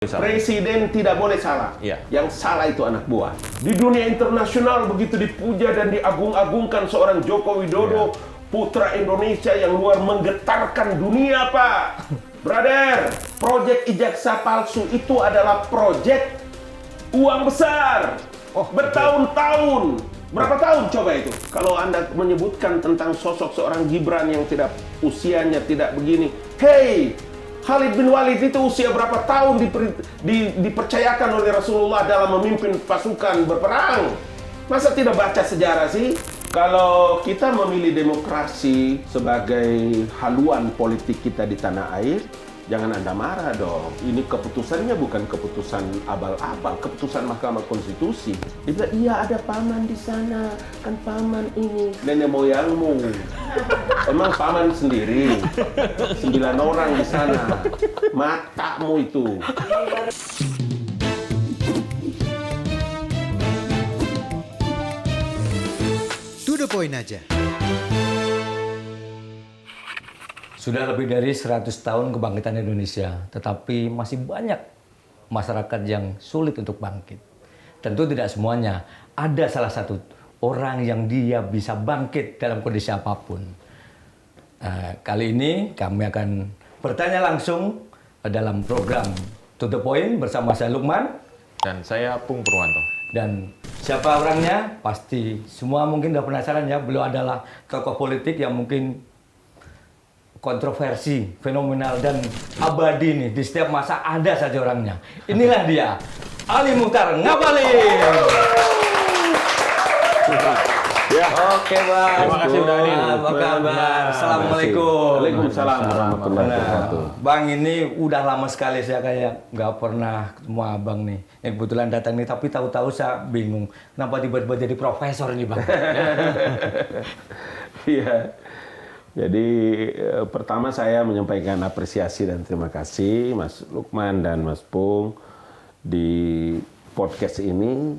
Presiden tidak boleh salah. Iya. Yang salah itu anak buah. Di dunia internasional begitu dipuja dan diagung-agungkan seorang Joko Widodo, putra Indonesia yang luar menggetarkan dunia, Pak. Brother, proyek ijazah palsu itu adalah proyek uang besar. Bertahun-tahun. Berapa tahun coba itu? Kalau Anda menyebutkan tentang sosok seorang Gibran yang tidak usianya tidak begini. Hey, Khalid bin Walid itu usia berapa tahun dipercayakan oleh Rasulullah dalam memimpin pasukan berperang? Masa tidak baca sejarah sih? Kalau kita memilih demokrasi sebagai haluan politik kita di tanah air, jangan Anda marah dong. Ini keputusannya bukan keputusan abal-abal, keputusan Mahkamah Konstitusi. Dia bilang, iya ada paman di sana, kan paman ini nenek moyangmu. Emang paman sendiri, 9 orang di sana, matamu itu. To the point aja. Sudah lebih dari 100 tahun kebangkitan Indonesia, tetapi masih banyak masyarakat yang sulit untuk bangkit. Tentu tidak semuanya. Ada salah satu orang yang dia bisa bangkit dalam kondisi apapun. Kali ini kami akan bertanya langsung dalam program To The Point bersama saya Lukman. Dan saya Pung Purwanto. Dan siapa orangnya? Pasti semua mungkin udah penasaran ya. Beliau adalah tokoh politik yang mungkin kontroversi, fenomenal, dan abadi nih. Di setiap masa ada saja orangnya. Inilah dia, Ali Muchtar Ngabalin. Ya. Oke, Bang. Terima kasih udah hadir. Apa kabar? Assalamualaikum. Waalaikumsalam warahmatullahi wabarakatuh. Bang, ini udah lama sekali saya kayak nggak pernah ketemu Abang nih. Yang kebetulan datang nih, tapi tahu-tahu saya bingung. Kenapa tiba-tiba jadi profesor nih, Bang? Iya. Jadi pertama saya menyampaikan apresiasi dan terima kasih Mas Lukman dan Mas Pung di podcast ini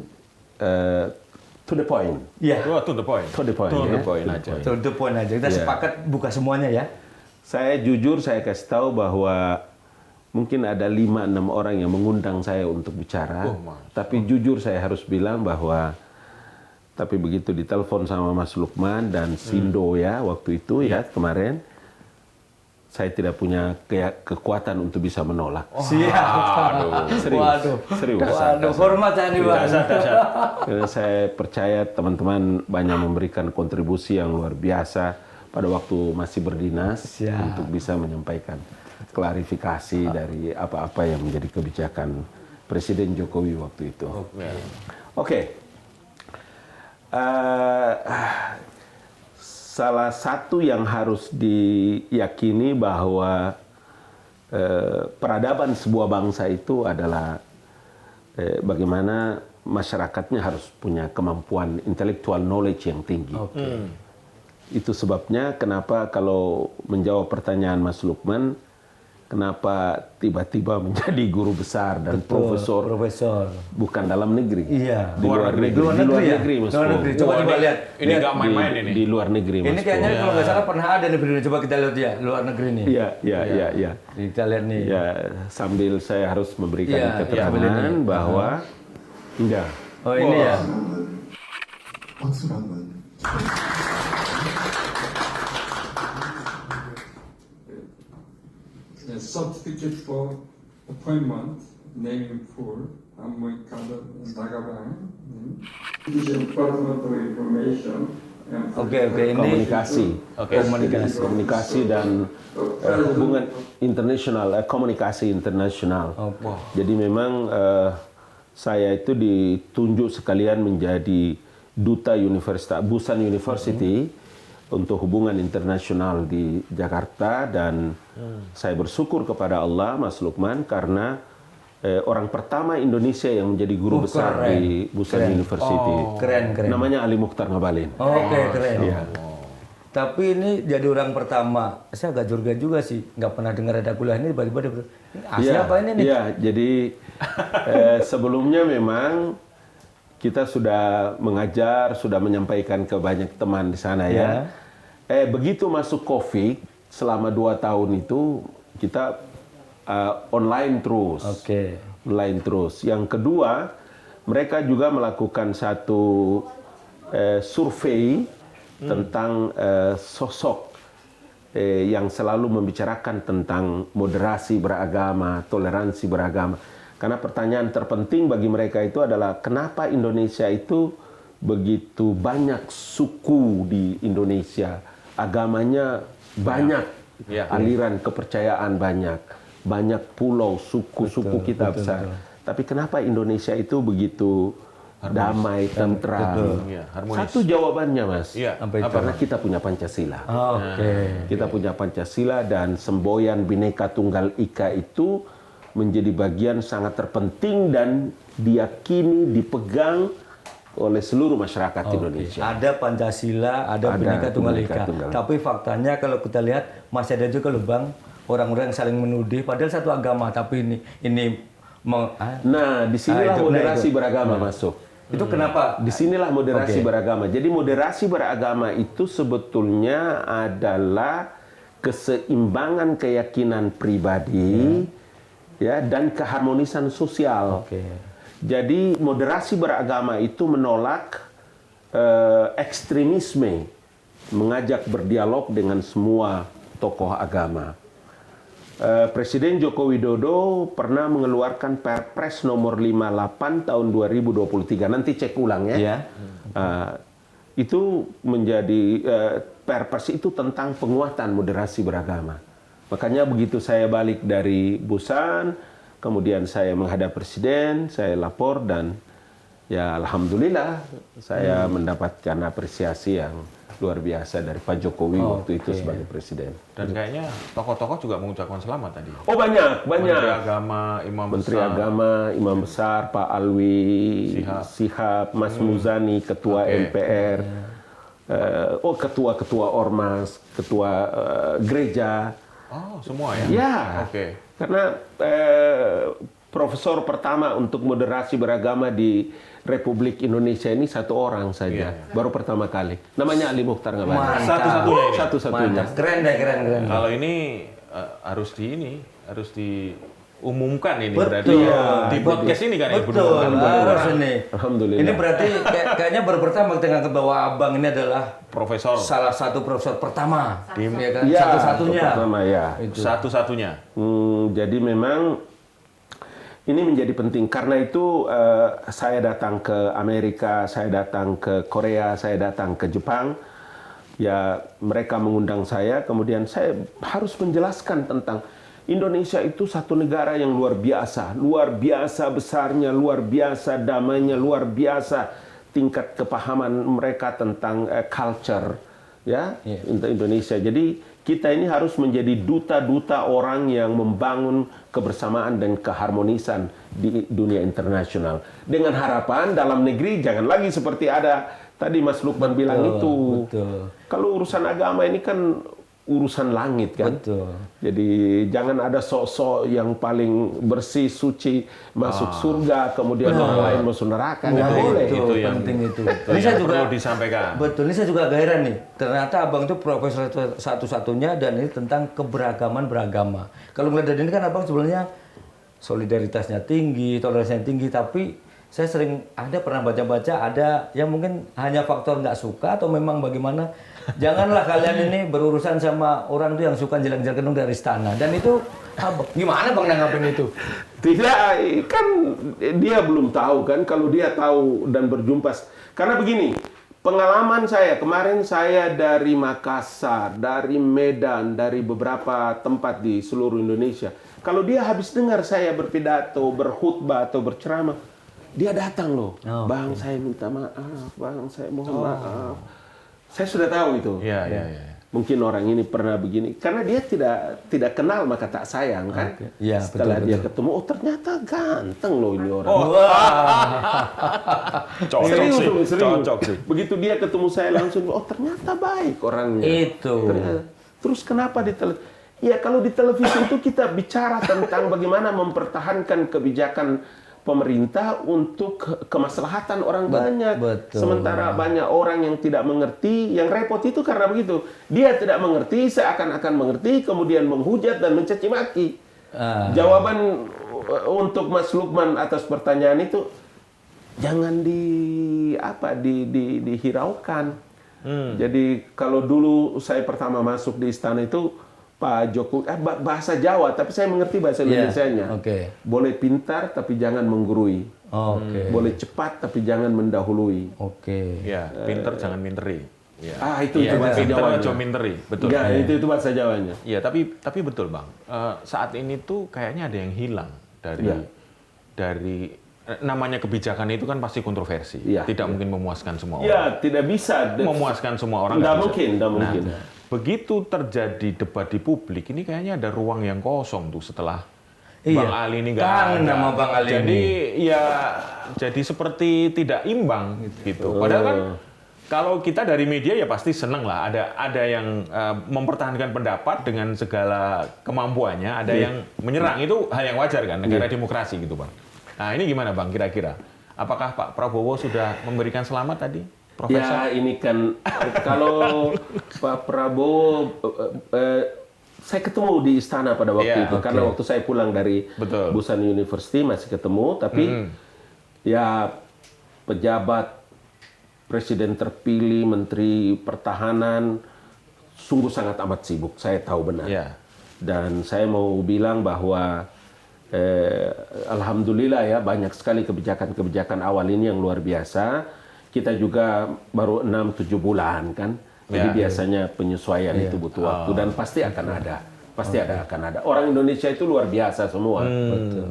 to the point. Iya. Oh, to the point. To the point. To ya. the point aja. To the point aja. Kita Iya. sepakat buka semuanya ya. Saya jujur saya kasih tahu bahwa mungkin ada 5-6 orang yang mengundang saya untuk bicara. Tapi jujur saya harus bilang bahwa tapi begitu ditelepon sama Mas Lukman dan Sindo ya waktu itu ya kemarin, saya tidak punya kekuatan untuk bisa menolak. Siap. Serius. Waduh. Serius. Waduh, hormat ya nih, Bang. Karena saya percaya teman-teman banyak memberikan kontribusi yang luar biasa pada waktu masih berdinas untuk bisa menyampaikan klarifikasi dari apa-apa yang menjadi kebijakan Presiden Jokowi waktu itu. Oke. Salah satu yang harus diyakini bahwa peradaban sebuah bangsa itu adalah bagaimana masyarakatnya harus punya kemampuan intellectual knowledge yang tinggi. Itu sebabnya kenapa kalau menjawab pertanyaan Mas Lukman, kenapa tiba-tiba menjadi guru besar dan profesor bukan dalam negeri, di luar negeri, Mas Pung. Coba lihat. Ini nggak main-main ini. Di luar negeri, Mas Ini kayaknya Pung. kalau nggak salah pernah ada nih video. Coba kita lihat ya, luar negeri nih. Iya. Kita lihat nih. Ya, sambil saya harus memberikan Iya, keterangan sambil ini. bahwa enggak. Oh ini ya. A certificate for appointment, naming for Ammoikada Dagabang, Department of Information. Oke, ini Komunikasi. Komunikasi dan hubungan internasional, komunikasi internasional. Jadi memang saya itu ditunjuk sekalian menjadi duta Universitas Busan University untuk hubungan internasional di Jakarta, dan saya bersyukur kepada Allah, Mas Lukman, karena orang pertama Indonesia yang menjadi guru besar di Busan University. Keren. Namanya Ali Muchtar Ngabalin. Oke, keren. Iya. Tapi ini jadi orang pertama. Saya agak curiga juga sih. Nggak pernah dengar ada kuliah ini tiba-tiba dia asli apa ini nih? Iya, jadi sebelumnya memang kita sudah mengajar, sudah menyampaikan ke banyak teman di sana ya. Begitu masuk COVID, selama 2 tahun itu kita online terus. online terus. Yang kedua, mereka juga melakukan satu survei tentang sosok yang selalu membicarakan tentang moderasi beragama, toleransi beragama. Karena pertanyaan terpenting bagi mereka itu adalah kenapa Indonesia itu begitu banyak suku di Indonesia, agamanya banyak, aliran kepercayaan banyak pulau, suku-suku kita besar. Tapi kenapa Indonesia itu begitu damai, tentram? harmonis. Satu jawabannya, Mas. Apa? Karena kita punya Pancasila. Oke. Kita punya Pancasila dan semboyan Bhinneka Tunggal Ika itu menjadi bagian sangat terpenting dan diyakini, dipegang oleh seluruh masyarakat Indonesia. Ada Pancasila, ada Bhinneka Tunggal Ika. Tapi faktanya kalau kita lihat masih ada juga loh Bang, orang-orang yang saling menuduh padahal satu agama, tapi Nah, disinilah moderasi beragama masuk. Itu kenapa? Disinilah moderasi beragama. Jadi moderasi beragama itu sebetulnya adalah keseimbangan keyakinan pribadi, ya, dan keharmonisan sosial. Jadi moderasi beragama itu menolak ekstremisme, mengajak berdialog dengan semua tokoh agama. Presiden Joko Widodo pernah mengeluarkan Perpres nomor 58 tahun 2023. Nanti cek ulang ya. Itu menjadi Perpres itu tentang penguatan moderasi beragama. Makanya begitu saya balik dari Busan, kemudian saya menghadap Presiden, saya lapor dan ya alhamdulillah saya mendapatkan apresiasi yang luar biasa dari Pak Jokowi waktu itu sebagai Presiden. Dan kayaknya tokoh-tokoh juga mengucapkan selamat tadi. Oh banyak. Menteri Agama, Imam Menteri Besar. Agama, Imam Besar, Pak Alwi Shihab, Mas Muzani, Ketua MPR, Ketua-Ketua Ormas, Ketua Gereja. Oh, semua ya? Ya, karena profesor pertama untuk moderasi beragama di Republik Indonesia ini satu orang saja, baru pertama kali. Namanya Ali Mukhtar Ngabalin. Satu-satunya ini? Satu-satunya. Keren deh, keren. Kalau ini harus diumumkan ini Betul. berarti di podcast ini kan ya? Betul, harus ini. Alhamdulillah. Ini berarti kayaknya baru pertama dengan bahwa Abang ini adalah Profesor. salah satu profesor pertama, ya kan? Ya, Satu-satunya. pertama ya. Satu-satunya. Jadi memang ini menjadi penting karena itu saya datang ke Amerika, saya datang ke Korea, saya datang ke Jepang. Ya mereka mengundang saya, kemudian saya harus menjelaskan tentang Indonesia itu satu negara yang luar biasa besarnya, luar biasa damainya, luar biasa tingkat kepahaman mereka tentang culture, ya, untuk Indonesia. Jadi kita ini harus menjadi duta-duta orang yang membangun kebersamaan dan keharmonisan di dunia internasional. Dengan harapan dalam negeri jangan lagi seperti ada tadi Mas Lukman bilang itu. Kalau urusan agama ini kan urusan langit kan. Jadi jangan ada sok-sok yang paling bersih, suci, masuk surga, kemudian orang lain masuk neraka. Nggak boleh. Itu yang penting itu. Ini saya juga perlu disampaikan. Betul, ini saya juga agak heran nih. Ternyata Abang itu profesor satu-satunya dan ini tentang keberagaman beragama. Kalau melihat dari ini kan Abang sebenarnya solidaritasnya tinggi, toleransinya tinggi, tapi saya pernah baca-baca ada yang mungkin hanya faktor nggak suka atau memang bagaimana. Janganlah kalian ini berurusan sama orang tuh yang suka jalan-jalan gedung dari istana. Dan itu gimana Bang nanggapin itu? Tidak, kan dia belum tahu kan. Kalau dia tahu dan berjumpa. Karena begini, pengalaman saya kemarin saya dari Makassar, dari Medan, dari beberapa tempat di seluruh Indonesia. Kalau dia habis dengar saya berpidato, berkhutbah atau berceramah, dia datang loh. Bang, saya minta maaf. Bang, saya mohon maaf. Saya sudah tahu itu. Mungkin orang ini pernah begini. Karena dia tidak kenal maka tak sayang kan. Setelah dia ketemu, oh ternyata ganteng loh ini orang. Cocok sih. Begitu dia ketemu saya langsung, oh ternyata baik orangnya. Terus kenapa di televisi? Ya kalau di televisi itu kita bicara tentang bagaimana mempertahankan kebijakan pemerintah untuk kemaslahatan orang banyak. Sementara banyak orang yang tidak mengerti, yang repot itu karena begitu. Dia tidak mengerti, seakan-akan mengerti, kemudian menghujat dan mencaci maki. Jawaban untuk Mas Lukman atas pertanyaan itu jangan dihiraukan. Jadi kalau dulu saya pertama masuk di istana itu Pak Jokowi bahasa Jawa, tapi saya mengerti bahasa Indonesianya. Boleh pintar tapi jangan menggurui. Boleh cepat tapi jangan mendahului. Ya, pinter jangan minteri. Ya. Itu bahasa pinter Jawanya. aja minteri, betul. Ya, itu bahasa Jawanya. Ya, tapi betul Bang. Saat ini tuh kayaknya ada yang hilang dari namanya kebijakan itu kan pasti kontroversi. Tidak mungkin memuaskan semua orang. Ya, tidak bisa Memuaskan semua orang. Nggak mungkin. Nah, begitu terjadi debat di publik, ini kayaknya ada ruang yang kosong tuh setelah Bang Ali ini nggak ada. Nama Bang Ali jadi jadi seperti tidak imbang gitu. Padahal kan kalau kita dari media ya pasti seneng lah. Ada yang mempertahankan pendapat dengan segala kemampuannya, ada yang menyerang. Itu hal yang wajar kan, negara demokrasi gitu Bang. Nah ini gimana Bang kira-kira? Apakah Pak Prabowo sudah memberikan selamat tadi? Profesor? Ya ini kan kalau Pak Prabowo saya ketemu di istana pada waktu itu karena waktu saya pulang dari Busan University masih ketemu, tapi ya pejabat presiden terpilih, menteri pertahanan sungguh sangat amat sibuk, saya tahu benar. Dan saya mau bilang bahwa alhamdulillah ya banyak sekali kebijakan-kebijakan awal ini yang luar biasa. Kita juga baru 6-7 bulan kan. Jadi biasanya penyesuaian itu butuh waktu dan pasti akan ada. Akan ada. Orang Indonesia itu luar biasa semua.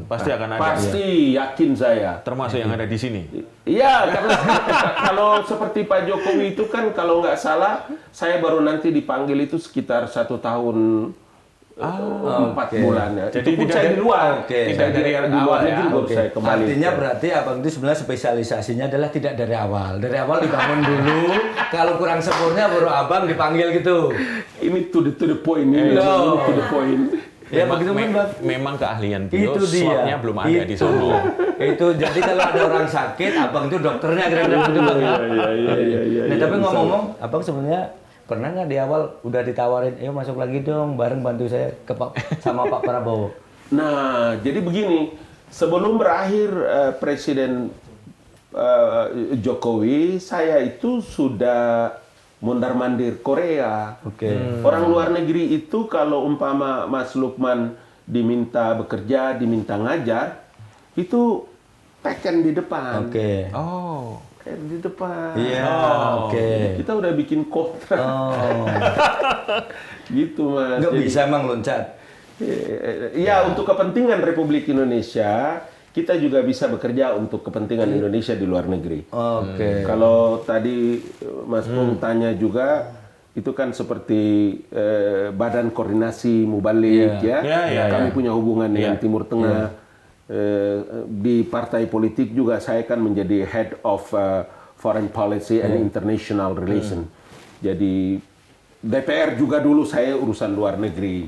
Pasti akan ada. Pasti yakin saya. Termasuk yang ada di sini. Iya, karena kalau seperti Pak Jokowi itu kan kalau nggak salah saya baru nanti dipanggil itu sekitar 1 tahun 4 bulan ya. Jadi itu pun saya di luar. Tidak dari luar awal ya. baru saya kembali. Artinya berarti Abang itu sebenarnya spesialisasinya adalah tidak dari awal. Dari awal dibangun dulu, kalau kurang sempurna baru Abang dipanggil gitu. Ini to the point. Ini to the point. Ya begitu Bang. Memang keahlian beliau, Itu dia. slotnya belum ada di sana. Itu jadi kalau ada orang sakit, Abang itu dokternya kira-kira gitu Bang. Iya. Nah tapi ngomong-ngomong, Abang sebenarnya pernah nggak di awal udah ditawarin, ayo masuk lagi dong, bareng bantu saya sama Pak Prabowo? Nah, jadi begini, sebelum berakhir Presiden Jokowi, saya itu sudah mondar-mandir Korea. Orang luar negeri itu kalau umpama Mas Lukman diminta bekerja, diminta ngajar, itu teken di depan. Di depan. Kita udah bikin kontrak. Gitu Mas. Nggak bisa emang loncat. Ya, untuk kepentingan Republik Indonesia, kita juga bisa bekerja untuk kepentingan Indonesia di luar negeri. Kalau tadi Mas Bung tanya juga, itu kan seperti Badan Koordinasi Mubalik Kami punya hubungan dengan Timur Tengah. Di partai politik juga saya kan menjadi Head of Foreign Policy and International Relation. Jadi DPR juga dulu saya urusan luar negeri.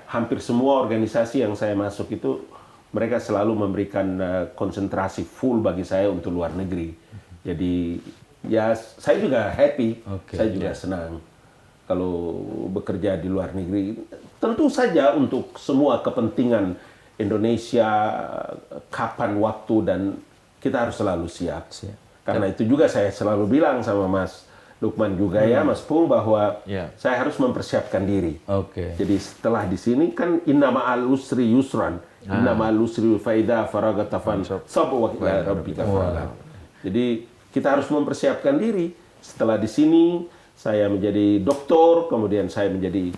Hampir semua organisasi yang saya masuk itu mereka selalu memberikan konsentrasi full bagi saya untuk luar negeri. Jadi ya saya juga happy, saya juga senang kalau bekerja di luar negeri. Tentu saja untuk semua kepentingan Indonesia, kapan waktu, dan kita harus selalu siap. Karena itu juga saya selalu bilang sama Mas Lukman juga Mas Pung, bahwa saya harus mempersiapkan diri. Jadi setelah di sini kan inna ma'al usri yusran, inna ma'al usri faida faragata fansab wa ila rabbika farghab. Jadi kita harus mempersiapkan diri. Setelah di sini saya menjadi doktor, kemudian saya menjadi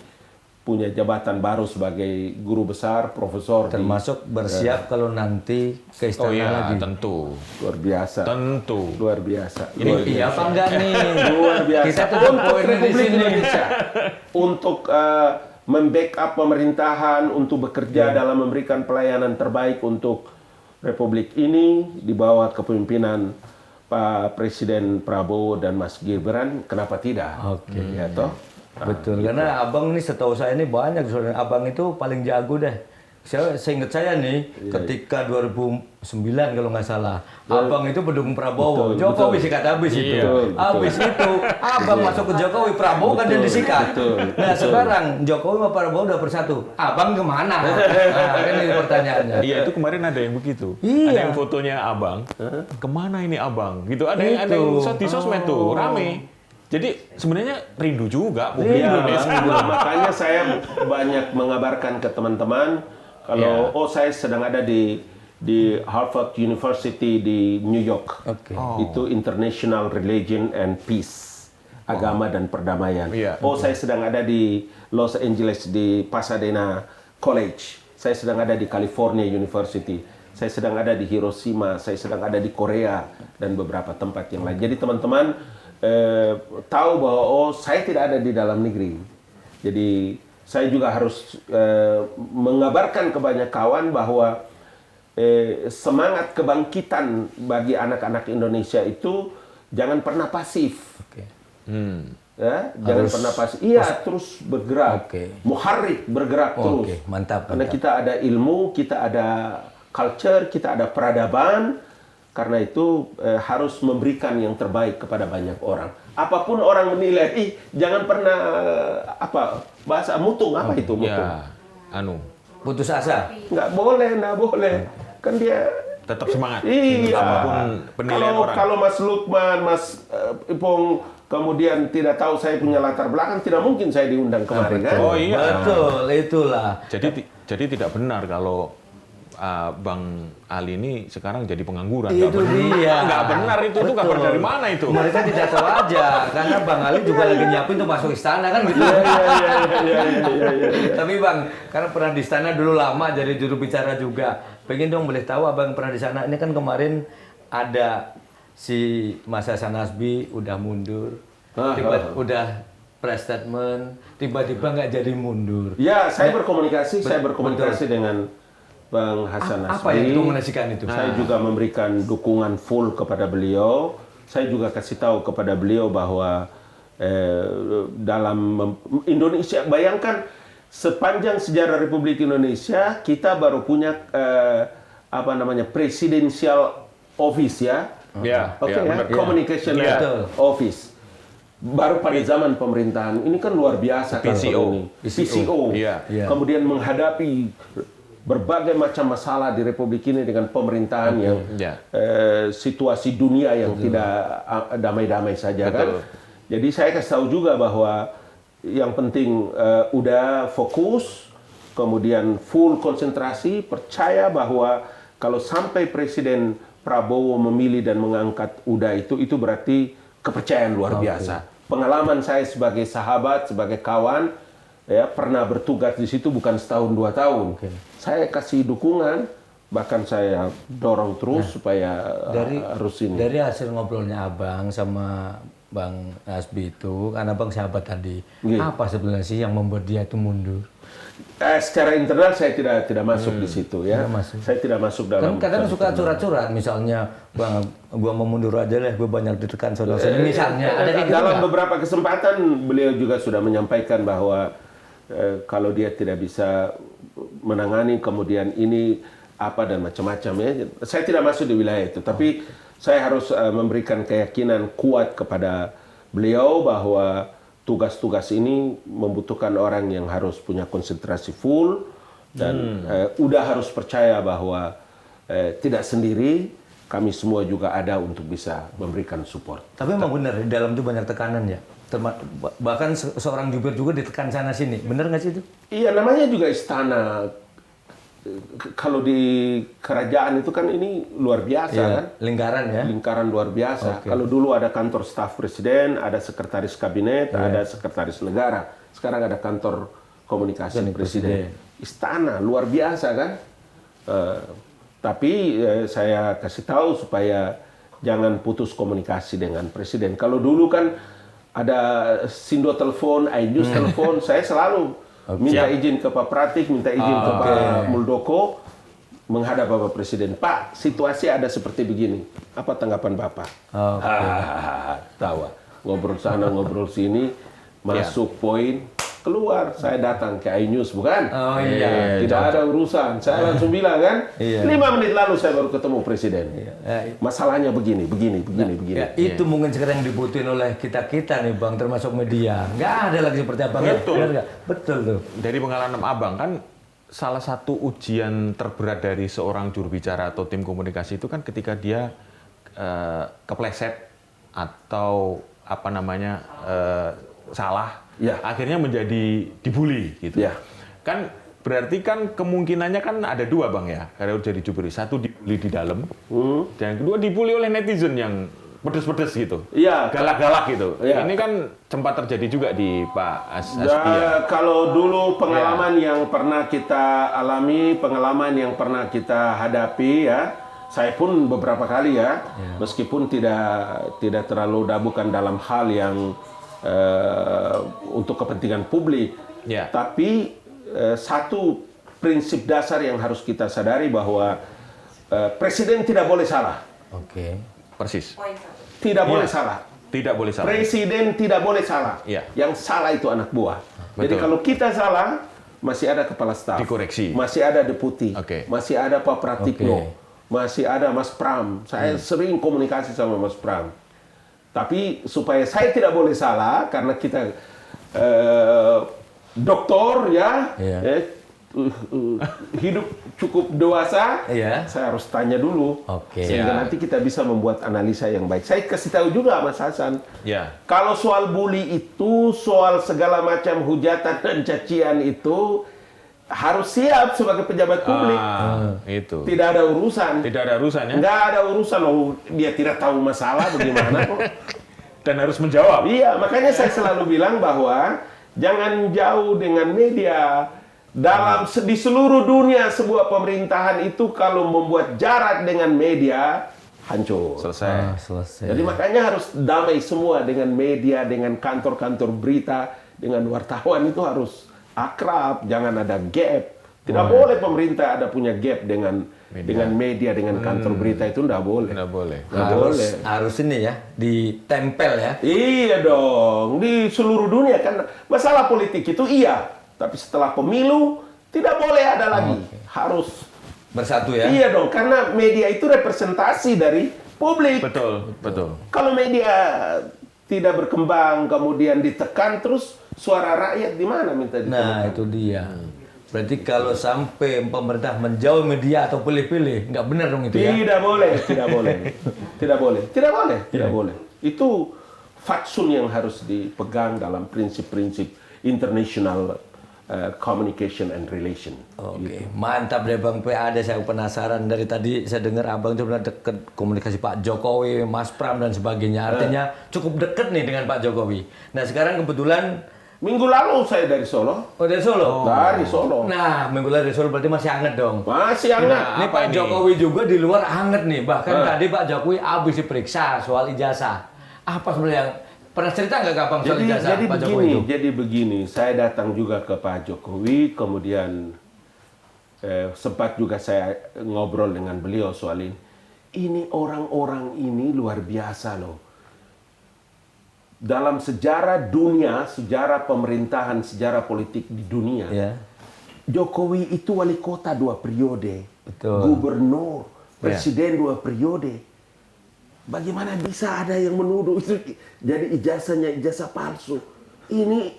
punya jabatan baru sebagai guru besar, profesor. Termasuk bersiap kalau nanti ke istana lagi. Tentu. Luar biasa. Tentu. Luar biasa. Ini iya apa enggak nih? Luar biasa. Kita tuh untuk poin di Republik sini. Indonesia. Untuk membackup pemerintahan, untuk bekerja dalam memberikan pelayanan terbaik untuk Republik ini di bawah kepemimpinan Pak Presiden Prabowo dan Mas Gibran, kenapa tidak? Ya toh? Betul, karena Abang ini setahu saya ini banyak saudara. Abang itu paling jago deh Seingat saya nih, ketika 2009 kalau nggak salah, Abang itu pendukung Prabowo, Jokowi sikat habis itu. Habis itu, Abang masuk ke Jokowi, Prabowo kan dia disikat. Nah sekarang Jokowi sama Prabowo udah bersatu, Abang kemana? Nah, ini pertanyaannya. Iya, itu kemarin ada yang begitu. Iya. Ada yang fotonya Abang, kemana ini Abang? Gitu, ada yang di sosmed tuh, rame. Jadi sebenarnya rindu juga publik Indonesia. Makanya saya banyak mengabarkan ke teman-teman kalau saya sedang ada di Harvard University di New York. Itu International Religion and Peace, agama dan perdamaian. Saya sedang ada di Los Angeles di Pasadena College. Saya sedang ada di California University. Saya sedang ada di Hiroshima. Saya sedang ada di Korea dan beberapa tempat yang lain. Jadi teman-teman tahu bahwa saya tidak ada di dalam negeri. Jadi saya juga harus mengabarkan ke banyak kawan bahwa semangat kebangkitan bagi anak-anak Indonesia itu jangan pernah pasif. Ya, jangan pernah pasif. Iya, terus bergerak. Muharrik, bergerak terus. Mantap. Karena kita ada ilmu, kita ada culture, kita ada peradaban. Karena itu harus memberikan yang terbaik kepada banyak orang. Apapun orang menilai, jangan pernah bahasa mutung, apa itu mutung? Ya, Putus asa. Nggak boleh. Kan dia tetap semangat. Iya. Apapun penilaian orang. Kalau Mas Lukman, Mas Ipong kemudian tidak tahu saya punya latar belakang, tidak mungkin saya diundang kemarin kan? Oh iya. Betul, itulah. Jadi tidak benar kalau Bang Ali ini sekarang jadi pengangguran. Itu dia. Nggak benar itu kabar dari mana itu? Mereka tidak tahu aja, karena Bang Ali juga lagi nyiapin tuh masuk istana kan gitu. Tapi Bang, karena pernah di istana dulu lama jadi juru bicara juga. Pengen dong boleh tahu Abang pernah di sana. Ini kan kemarin ada si Mas Hasan Nasbi udah mundur, udah press statement, tiba-tiba nggak jadi mundur. Ya, saya berkomunikasi dengan Bang Hasan Nasbi. Apa yang dikomunikasikan itu? Saya juga memberikan dukungan full kepada beliau. Saya juga kasih tahu kepada beliau bahwa dalam Indonesia, bayangkan sepanjang sejarah Republik Indonesia kita baru punya presidential office ya. Communication office. Baru pada zaman pemerintahan ini kan luar biasa kan PCO. Kemudian menghadapi berbagai macam masalah di Republik ini dengan pemerintahan yang situasi dunia yang tidak damai-damai saja kan. Jadi saya kasih tahu juga bahwa yang penting udah fokus, kemudian full konsentrasi, percaya bahwa kalau sampai Presiden Prabowo memilih dan mengangkat UDA itu berarti kepercayaan luar biasa. Pengalaman saya sebagai sahabat, sebagai kawan, ya pernah bertugas di situ bukan setahun 2 tahun. Saya kasih dukungan, bahkan saya dorong terus supaya harus ini. Dari hasil ngobrolnya Abang sama Bang Nasbi itu, kan Abang sahabat tadi, apa sebenarnya sih yang membuat dia itu mundur? Secara internal saya tidak masuk di situ ya. Saya tidak masuk dalam. Kan kadang suka curhat-curhat, misalnya, Bang, gua mau mundur aja deh, gua banyak ditekan saudara. Misalnya, ada kayak gitu dalam nggak? beberapa kesempatan beliau juga sudah menyampaikan bahwa kalau dia tidak bisa menangani kemudian ini apa dan macam-macam ya. Saya tidak masuk di wilayah itu, tapi saya harus memberikan keyakinan kuat kepada beliau bahwa tugas-tugas ini membutuhkan orang yang harus punya konsentrasi full dan udah harus percaya bahwa tidak sendiri, kami semua juga ada untuk bisa memberikan support. Tapi memang benar di dalam itu banyak tekanan ya. Bahkan seorang jubir juga ditekan sana sini. Benar nggak sih itu? Iya, namanya juga istana. Kalau di kerajaan itu kan ini luar biasa kan? Lingkaran ya? Lingkaran luar biasa. Kalau dulu ada kantor staf presiden, ada sekretaris kabinet, ada sekretaris negara. Sekarang ada kantor komunikasi presiden. Istana luar biasa kan? Tapi saya kasih tahu supaya jangan putus komunikasi dengan presiden. Kalau dulu kan ada Sindo telepon, iNews telepon, saya selalu minta izin ke Pak Pratik, minta izin ke Pak Muldoko menghadap Bapak Presiden. Pak, situasi ada seperti begini. Apa tanggapan Bapak? Tawa. Ngobrol sana, ngobrol sini, masuk poin. keluar, saya datang ke iNews, bukan? Oh iya. Tidak ada urusan. Saya langsung bilang kan, Iya. 5 menit lalu saya baru ketemu presiden. Ya, Masalahnya begini. ya, itu mungkin sekarang yang dibutuhin oleh kita nih Bang, termasuk media. Nggak ada lagi seperti Abang. Betul. Benar nggak? Betul tuh. Dari pengalaman Abang kan salah satu ujian terberat dari seorang juru bicara atau tim komunikasi itu kan ketika dia kepleset atau apa namanya salah, Ya. akhirnya menjadi dibully gitu. Ya. Kan berarti kan kemungkinannya kan ada dua Bang ya, kalau jadi jubir. Satu dibully di dalam, dan kedua dibully oleh netizen yang pedes-pedes gitu, Iya. galak-galak gitu. Iya. Ini kan sempat terjadi juga di Pak Asbia. Kalau dulu pengalaman yang pernah kita alami, pengalaman yang pernah kita hadapi ya, saya pun beberapa kali ya, meskipun tidak terlalu bukan dalam hal yang untuk kepentingan publik, Ya. tapi satu prinsip dasar yang harus kita sadari bahwa presiden tidak boleh salah, Oke. Persis. tidak boleh Iya. salah. Tidak boleh salah. Presiden tidak boleh salah. Iya. Yang salah itu anak buah. Jadi Betul. kalau kita salah, masih ada kepala staf. Dikoreksi. Masih ada deputi. Oke. Masih ada Pak Pratikno. Oke. Masih ada Mas Pram. Saya sering komunikasi sama Mas Pram. Tapi supaya saya tidak boleh salah, karena kita doktor ya, Iya. hidup cukup dewasa, Iya. saya harus tanya dulu. Oke. Sehingga Iya. nanti kita bisa membuat analisa yang baik. Saya kasih tahu juga Mas Hasan, Ya. kalau soal bully itu, soal segala macam hujatan dan cacian itu harus siap sebagai pejabat publik. Itu. Tidak ada urusan. Tidak ada urusannya. Nggak ada urusan. Oh, dia tidak tahu masalah bagaimana kok. Dan harus menjawab. Iya, makanya saya selalu bilang bahwa jangan jauh dengan media. Di seluruh dunia sebuah pemerintahan itu kalau membuat jarak dengan media, hancur. Selesai. Selesai. Jadi makanya harus damai semua dengan media, dengan kantor-kantor berita, dengan wartawan itu harus akrab, jangan ada gap. Tidak boleh pemerintah ada punya gap dengan media, dengan kantor berita itu tidak boleh. Tidak boleh. Nggak boleh. Harus ini ya, ditempel ya. Iya dong, di seluruh dunia kan masalah politik itu iya, tapi setelah pemilu tidak boleh ada lagi. Harus Bersatu ya. iya dong, karena media itu representasi dari publik. Betul, betul. Kalau media tidak berkembang, kemudian ditekan, terus suara rakyat di mana minta ditekan? Nah, itu dia. Berarti kalau sampai pemerintah menjauh media atau pilih-pilih, nggak benar dong itu ya? Tidak boleh, tidak boleh, tidak boleh, tidak boleh, tidak boleh. Itu fatsun yang harus dipegang dalam prinsip-prinsip international communication and relation. Oke, mantap deh Bang PA. Ada saya penasaran dari tadi saya dengar Abang itu benar dekat komunikasi Pak Jokowi, Mas Pram dan sebagainya. Artinya cukup dekat nih dengan Pak Jokowi. Nah sekarang kebetulan Minggu lalu saya dari Solo. dari Solo. Dari Solo. Nah minggu lalu dari Solo berarti masih hangat dong. Masih hangat. Ini Apa Pak ini? Jokowi juga di luar hangat nih. Bahkan tadi Pak Jokowi habis diperiksa soal ijazah. Apa sebenarnya yang pernah cerita nggak ke Abang soal ijazah Pak Jokowi itu? Jadi begini, saya datang juga ke Pak Jokowi, kemudian sempat juga saya ngobrol dengan beliau soal ini. Ini orang-orang ini luar biasa loh. Dalam sejarah dunia, sejarah pemerintahan, sejarah politik di dunia, Ya. Jokowi itu wali kota 2 periode, Betul. gubernur, presiden 2 periode. Bagaimana bisa ada yang menuduh itu jadi ijazahnya ijazah palsu? Ini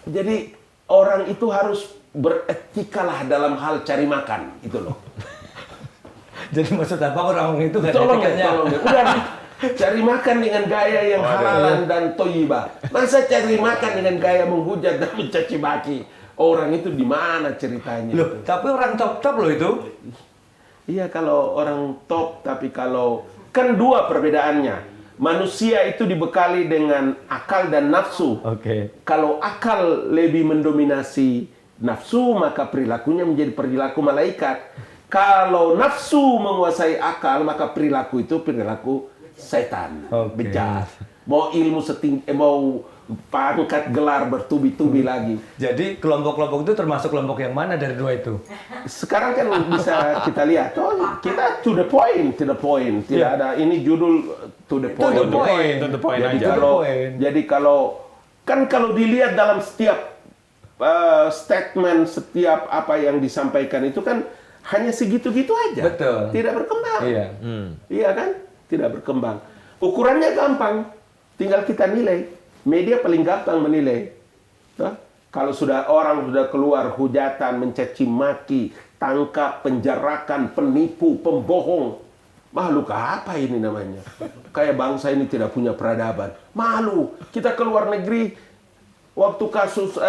jadi orang itu harus beretikalah dalam hal cari makan, gitu loh. Jadi maksud apa orang itu nggak ada Tolong ya, etikanya? tolong ya. Udah cari makan dengan gaya yang halalan dan toyibah. Masa cari makan dengan gaya menghujat dan mencaci maki? Orang itu di mana ceritanya? Loh, tapi orang top-top loh itu. Iya, kalau orang top, tapi kalau kan dua perbedaannya. Manusia itu dibekali dengan akal dan nafsu. Oke. Kalau akal lebih mendominasi nafsu, maka perilakunya menjadi perilaku malaikat. Kalau nafsu menguasai akal, maka perilaku itu perilaku setan, Oke. bejat. Mau ilmu mau pangkat gelar bertubi-tubi lagi. Jadi kelompok-kelompok itu termasuk kelompok yang mana dari dua itu? Sekarang kan bisa kita lihat, kita to the point. Tidak ada ini judul to the point. To the point Jadi aja. kalau dilihat dalam setiap statement setiap apa yang disampaikan itu kan hanya segitu-gitu aja. Betul. Tidak berkembang. Iya. Iya kan? Tidak berkembang. Ukurannya gampang. Tinggal kita nilai. Media paling gampang menilai. Nah, kalau orang sudah keluar hujatan, mencaci maki, tangkap, penjarakan, penipu, pembohong. Makhluk apa ini namanya? Kayak bangsa ini tidak punya peradaban. Malu. Kita keluar negeri, waktu kasus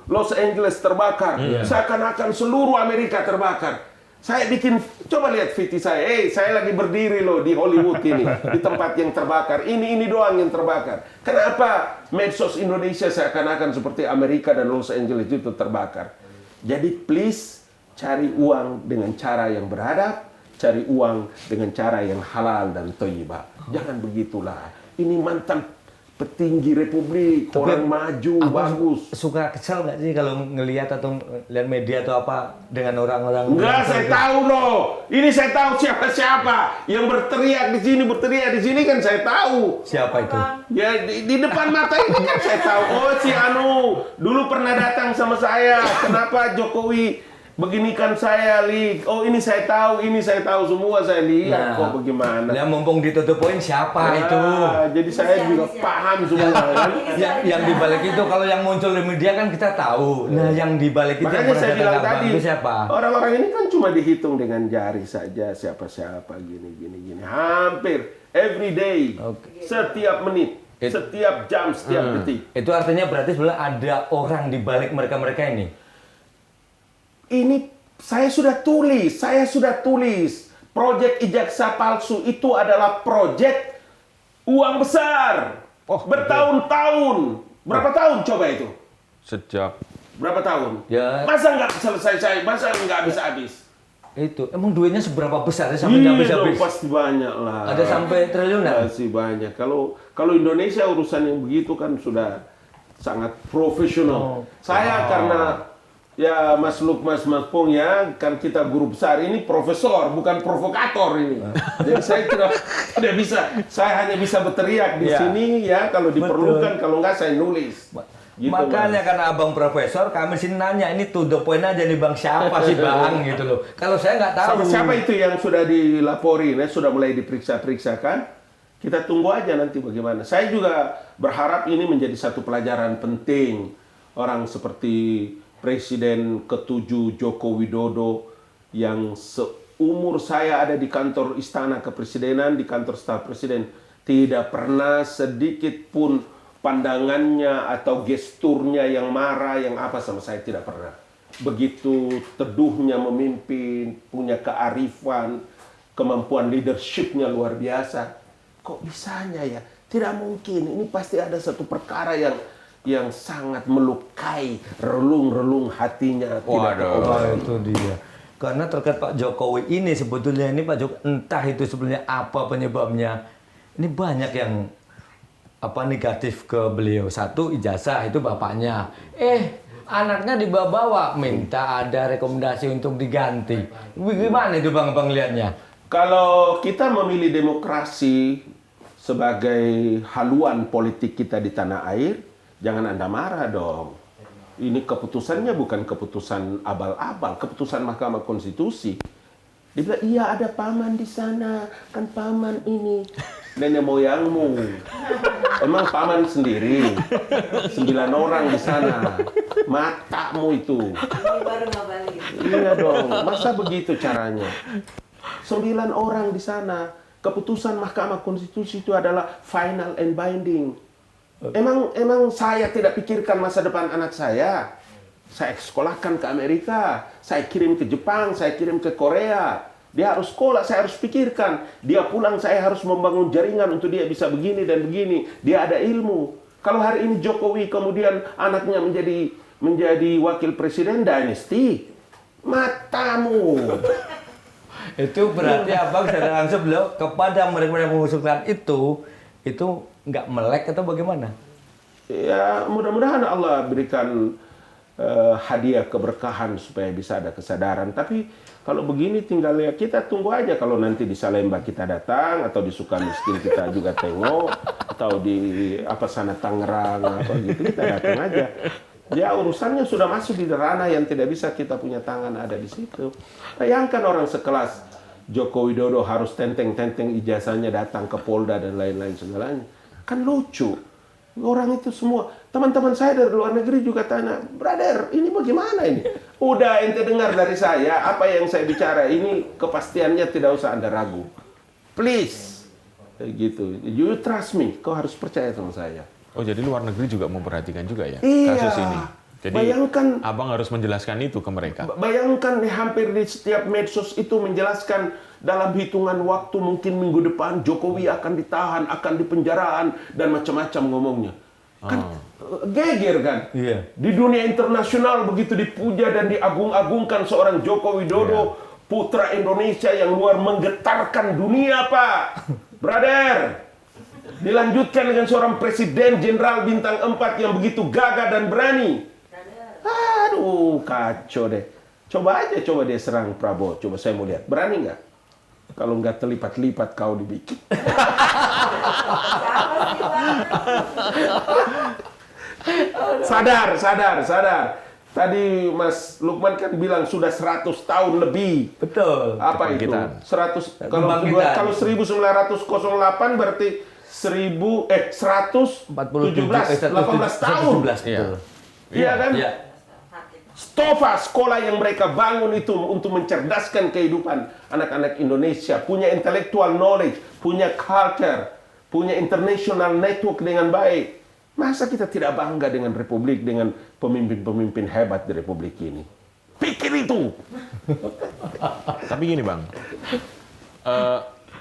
Los Angeles terbakar, seakan-akan seluruh Amerika terbakar. Saya bikin, coba lihat VT saya. Saya lagi berdiri loh di Hollywood ini, di tempat yang terbakar. Ini doang yang terbakar. Kenapa medsos Indonesia seakan-akan seperti Amerika dan Los Angeles itu terbakar? Jadi please cari uang dengan cara yang beradab, cari uang dengan cara yang halal dan thayyibah. Jangan begitulah. Ini mantan petinggi republik, orang maju, bagus. Suka kesel nggak sih kalau ngelihat atau lihat media atau apa dengan orang-orang? Enggak, saya tahu loh. Ini saya tahu siapa-siapa yang berteriak di sini kan saya tahu. Siapa itu? Ya di depan mata ini kan saya tahu. Oh, si Anu dulu pernah datang sama saya. Kenapa Jokowi beginikan saya, Lik? Oh, ini saya tahu semua saya lihat. Kok bagaimana? Ya mumpung ditutup poin siapa itu? Jadi saya juga paham semua. Yang dibalik itu kalau yang muncul di media kan kita tahu. Nah, yang dibalik itu Makanya saya bilang tadi, itu siapa? orang-orang ini kan cuma dihitung dengan jari saja, siapa-siapa gini. Hampir every day, setiap menit, setiap jam, setiap detik. Itu artinya berarti sebenarnya ada orang di balik mereka-mereka ini. Ini saya sudah tulis. Proyek ijazah palsu itu adalah proyek uang besar. Bertahun-tahun. Berapa tahun coba itu? Sejak Berapa tahun? Ya. Masa nggak selesai? Masa nggak habis? Itu emang duitnya seberapa besar ya sampai habis? Pasti banyak lah. Ada sampai triliunan? Pasti banyak. Kalau Indonesia urusan yang begitu kan sudah sangat profesional. Saya karena ya Mas Pong ya, kan kita guru besar ini profesor, bukan provokator ini. Jadi saya tidak bisa, saya hanya bisa berteriak di sini ya kalau diperlukan, kalau enggak saya nulis. Gitu, makanya Mas. karena abang profesor, kami sini nanya ini to the point aja nih bang, siapa sih bang gitu loh. Kalau saya nggak tahu. Siapa itu yang sudah dilaporin, ya, sudah mulai diperiksa kan? Kita tunggu aja nanti bagaimana. Saya juga berharap ini menjadi satu pelajaran penting. Orang seperti Presiden ke-7 Joko Widodo yang seumur saya ada di kantor Istana Kepresidenan, di kantor staf Presiden, tidak pernah sedikit pun pandangannya atau gesturnya yang marah, yang apa sama saya tidak pernah. Begitu teduhnya memimpin, punya kearifan, kemampuan leadershipnya luar biasa. Kok bisanya ya? Tidak mungkin, ini pasti ada satu perkara yang sangat melukai relung-relung hatinya. Itu dia. Karena terkait Pak Jokowi ini sebetulnya ini Pak Jokowi entah itu sebenarnya apa penyebabnya. Ini banyak yang negatif ke beliau. Satu ijazah itu bapaknya. Anaknya dibawa minta ada rekomendasi untuk diganti. Gimana itu Bang lihatnya? Kalau kita memilih demokrasi sebagai haluan politik kita di tanah air, jangan Anda marah dong. Ini keputusannya bukan keputusan abal-abal, keputusan Mahkamah Konstitusi. Dia bilang, iya ada paman di sana, kan paman ini. Nenek moyangmu. Emang paman sendiri. 9 orang di sana. Matamu itu. Baru ngabalin. Iya dong, masa begitu caranya? 9 orang di sana. Keputusan Mahkamah Konstitusi itu adalah final and binding. Emang saya tidak pikirkan masa depan anak saya. Saya sekolahkan ke Amerika, saya kirim ke Jepang, saya kirim ke Korea. Dia harus sekolah, saya harus pikirkan. Dia pulang, saya harus membangun jaringan untuk dia bisa begini dan begini. Dia ada ilmu. Kalau hari ini Jokowi kemudian anaknya menjadi wakil presiden, dynasty. Matamu. Itu berarti abang secara langsung beliau kepada mereka yang mengusulkan itu nggak melek atau bagaimana? Ya mudah-mudahan Allah berikan hadiah keberkahan supaya bisa ada kesadaran. Tapi kalau begini tinggal ya kita tunggu aja, kalau nanti di Salemba kita datang atau di Sukamiskin kita juga tengok atau di sana Tangerang apa gitu kita datang aja. Ya urusannya sudah masuk di ranah yang tidak bisa kita punya tangan ada di situ. Bayangkan orang sekelas Joko Widodo harus tenteng-tenteng ijazahnya datang ke Polda dan lain-lain segalanya. Kan lucu. Orang itu semua, teman-teman saya dari luar negeri juga tanya, brother, ini bagaimana ini? Udah ente dengar dari saya, apa yang saya bicara ini kepastiannya tidak usah Anda ragu. Please. Gitu. You trust me, kau harus percaya sama saya. Oh, jadi luar negeri juga memperhatikan juga ya Iya. kasus ini. Jadi Bayangkan, abang harus menjelaskan itu ke mereka. bayangkan hampir di setiap medsos itu menjelaskan dalam hitungan waktu mungkin minggu depan Jokowi akan ditahan, akan dipenjaraan dan macam-macam ngomongnya. Kan geger kan? Iya. Di dunia internasional begitu dipuja dan diagung-agungkan seorang Joko Widodo, putra Indonesia yang luar menggetarkan dunia, Pak. Brother. Dilanjutkan dengan seorang presiden jenderal bintang 4 yang begitu gagah dan berani. Aduh, kacau deh. Coba dia serang Prabowo. Coba saya mau lihat. Berani nggak? Kalau nggak terlipat-lipat kau dibikin. Sadar. Tadi Mas Lukman kan bilang sudah 100 tahun lebih. Betul. Apa itu? Kebangkitan. 100 Kebangkitan. kalau 1908 berarti 117 18 tahun. 17, betul. Iya kan? Iya. Stova sekolah yang mereka bangun itu untuk mencerdaskan kehidupan anak-anak Indonesia, punya intellectual knowledge, punya culture, punya international network dengan baik. Masa kita tidak bangga dengan republik, dengan pemimpin-pemimpin hebat di republik ini? Pikir itu. Tapi gini bang,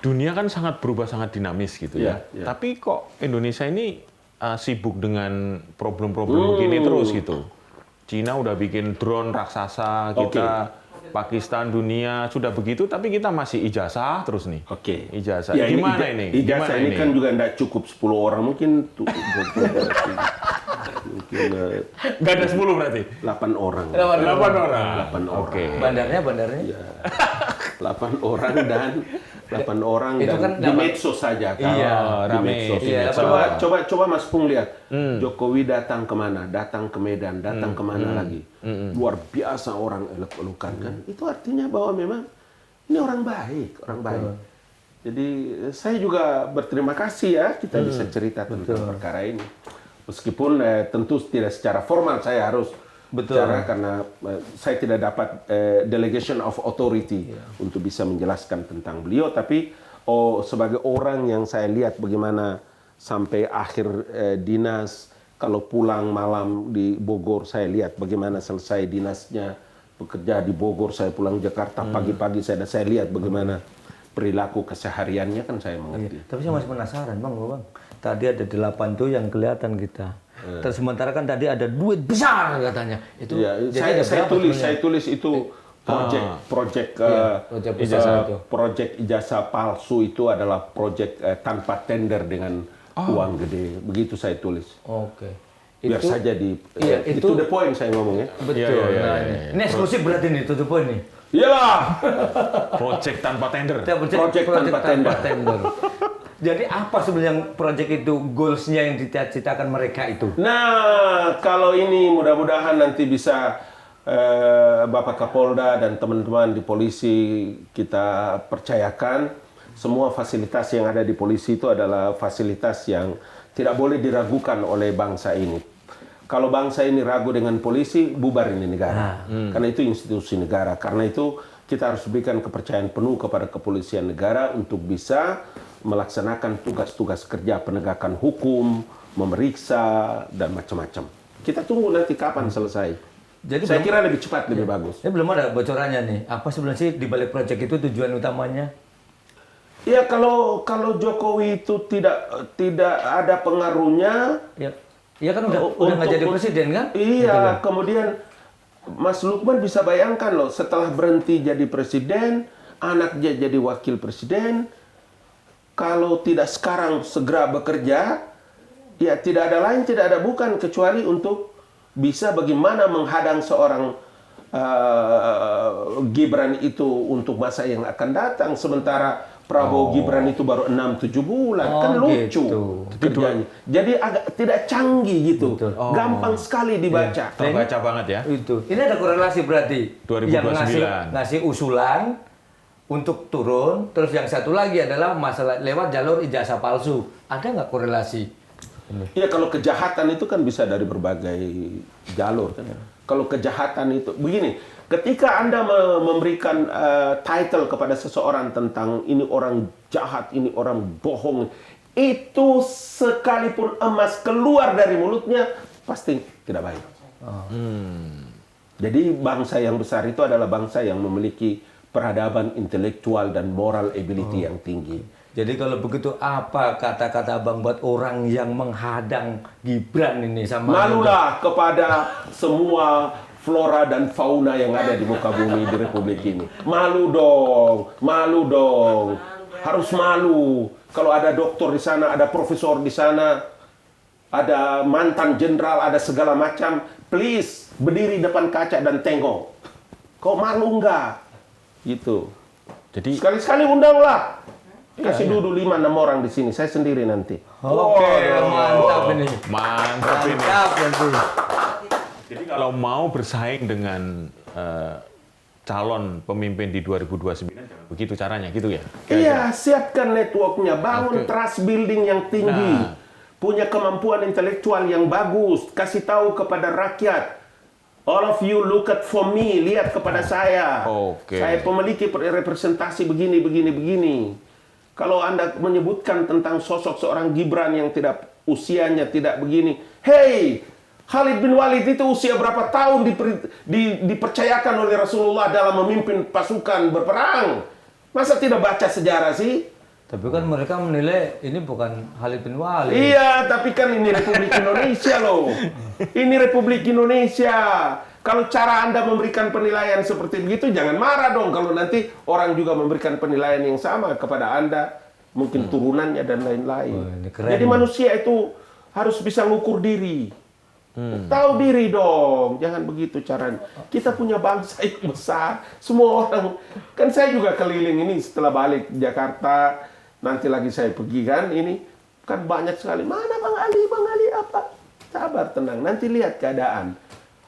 dunia kan sangat berubah, sangat dinamis gitu ya. Iya. Tapi kok Indonesia ini sibuk dengan problem-problem begini terus gitu. Cina udah bikin drone raksasa, kita Pakistan, dunia sudah begitu, tapi kita masih ijazah terus nih. Oke. Ijazah. Ya, Gimana ini? Ijazah Gimana ini kan juga tidak cukup 10 orang, mungkin mungkin Nggak ada 10 berarti? 8 orang. 8 orang. 8 orang. Oke. Bandarnya. Ya, 8 orang dan 8 orang Itu dan kan di dapat- medsos saja. Iya, di rame. medsos. Iya, Coba Mas Pung lihat. Jokowi datang kemana? Datang ke Medan, datang kemana lagi? Luar biasa orang elok-elokan kan. Itu artinya bahwa memang ini orang baik. Jadi saya juga berterima kasih ya kita bisa cerita tentang perkara ini. Meskipun tentu tidak secara formal saya harus bicara karena saya tidak dapat delegation of authority untuk bisa menjelaskan tentang beliau, tapi sebagai orang yang saya lihat bagaimana sampai akhir dinas, kalau pulang malam di Bogor saya lihat bagaimana selesai dinasnya bekerja di Bogor, saya pulang Jakarta pagi-pagi saya lihat bagaimana perilaku kesehariannya kan saya mengerti. Tapi saya masih penasaran, Bang. Tadi ada 8 tuh yang kelihatan kita. Terus sementara kan tadi ada duit besar katanya. Itu Ya, jadi ada saya berapa tulis sebenarnya? itu project ijazah itu. project ijazah palsu itu adalah project tanpa tender dengan uang gede. Begitu saya tulis. Oke. Biar saja di Iya, itu the point saya ngomongnya. Betul. Iya, Nah, ini eksklusif berarti nih, tutup poin nih. Iyalah. Project tanpa tender. Project tanpa tender. Jadi apa sebenarnya proyek itu, goals-nya yang dicita-citakan mereka itu? Nah, kalau ini mudah-mudahan nanti bisa Bapak Kapolda dan teman-teman di polisi kita percayakan semua fasilitas yang ada di polisi itu adalah fasilitas yang tidak boleh diragukan oleh bangsa ini. Kalau bangsa ini ragu dengan polisi, bubar ini negara. Karena itu institusi negara. Karena itu kita harus berikan kepercayaan penuh kepada kepolisian negara untuk bisa melaksanakan tugas-tugas kerja penegakan hukum, memeriksa, dan macam-macam. Kita tunggu nanti kapan selesai. Jadi Saya kira lebih cepat, lebih bagus. Ini belum ada bocorannya nih. Apa sebenarnya sih di balik proyek itu tujuan utamanya? Ya kalau Jokowi itu tidak ada pengaruhnya. Ya kan udah nggak jadi presiden kan? Iya, kemudian Mas Lukman bisa bayangkan loh, setelah berhenti jadi presiden, anaknya jadi wakil presiden. Kalau tidak sekarang segera bekerja, ya tidak ada lain, tidak ada bukan kecuali untuk bisa bagaimana menghadang seorang Gibran itu untuk masa yang akan datang. Sementara Prabowo Gibran itu baru 6-7 bulan. Kan lucu gitu. kerjanya. Jadi agak tidak canggih gitu. Betul. Gampang sekali dibaca. Terbaca banget ya. Itu. Ini ada korelasi berarti. 2029. Yang ngasih usulan untuk turun, terus yang satu lagi adalah masalah lewat jalur ijazah palsu. Ada nggak korelasi? Iya, kalau kejahatan itu kan bisa dari berbagai jalur kan. Kalau kejahatan itu begini, ketika Anda memberikan title kepada seseorang tentang ini orang jahat, ini orang bohong, itu sekalipun emas keluar dari mulutnya pasti tidak baik. Jadi bangsa yang besar itu adalah bangsa yang memiliki peradaban intelektual dan moral ability yang tinggi. Jadi kalau begitu apa kata-kata Abang buat orang yang menghadang Gibran ini sama Malulah kepada semua flora dan fauna yang ada di muka bumi di Republik ini. Malu dong. Harus malu. Kalau ada dokter di sana, ada profesor di sana, ada mantan jenderal, ada segala macam. Please, berdiri depan kaca dan tengok. Kau malu nggak? Gitu. Jadi Sekali-sekali undanglah. Kasih duduk 5-6 orang di sini. Saya sendiri nanti. Oke, mantap ini. mantap ini. Mantap nanti. Jadi kalau mau bersaing dengan calon pemimpin di 2029 jangan begitu caranya gitu ya. Iya, siapkan networknya, bangun trust building yang tinggi, punya kemampuan intelektual yang bagus, kasih tahu kepada rakyat. All of you look at for me, lihat kepada saya. Oke. Saya memiliki representasi begini. Kalau Anda menyebutkan tentang sosok seorang Gibran yang tidak usianya tidak begini, hey, Khalid bin Walid itu usia berapa tahun dipercayakan oleh Rasulullah dalam memimpin pasukan berperang? Masa tidak baca sejarah sih? Tapi kan mereka menilai ini bukan Khalid bin Walid. Iya, tapi kan ini Republik Indonesia loh. Ini Republik Indonesia. Kalau cara Anda memberikan penilaian seperti begitu, jangan marah dong kalau nanti orang juga memberikan penilaian yang sama kepada Anda. Mungkin turunannya dan lain-lain. Wah, ini keren. Jadi manusia itu harus bisa ngukur diri. Tahu diri dong, jangan begitu caranya. Kita punya bangsa yang besar, semua orang. Kan saya juga keliling ini setelah balik Jakarta, nanti lagi saya pergi kan, ini kan banyak sekali. Mana Bang Ali apa? Sabar, tenang, nanti lihat keadaan.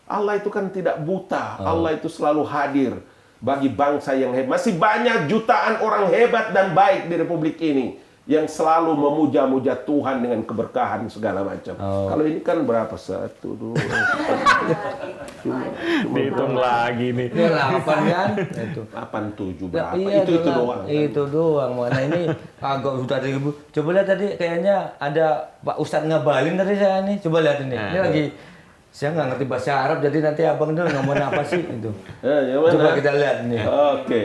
Allah itu kan tidak buta, Allah itu selalu hadir bagi bangsa yang hebat. Masih banyak jutaan orang hebat dan baik di Republik ini yang selalu memuja-muja Tuhan dengan keberkahan segala macam. Kalau ini kan berapa? 1, 2, 3. Dihitung lagi nih. Ini 8 kan? Itu. 8, 7 berapa? Iya, itu doang. Kan? Itu doang. Mana ini agak sudah dari Ibu. Coba lihat tadi kayaknya ada Pak Ustadz ngabalin tadi saya nih. Coba lihat ini. Ini lagi saya nggak ngerti bahasa Arab, jadi nanti abang itu ngomong apa sih itu. Yang mana? Coba kita lihat nih. Oke.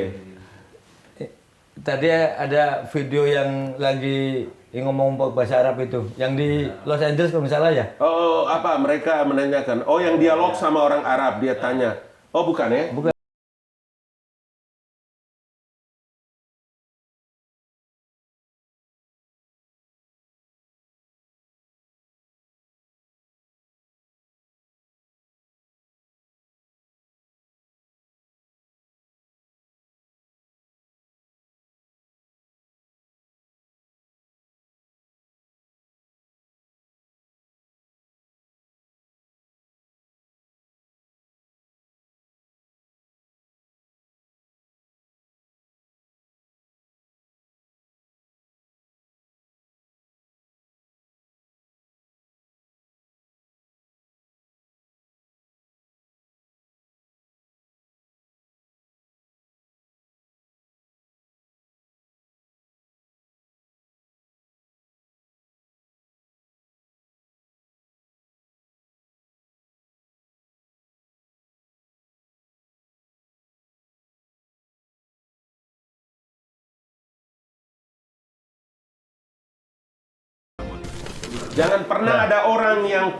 Tadi ada video yang lagi ngomong bahasa Arab itu, yang di Los Angeles kalau misalnya ya. Oh, apa mereka menanyakan? Oh, yang dialog sama orang Arab, dia tanya. Oh, bukan ya? Bukan. Jangan pernah ada orang yang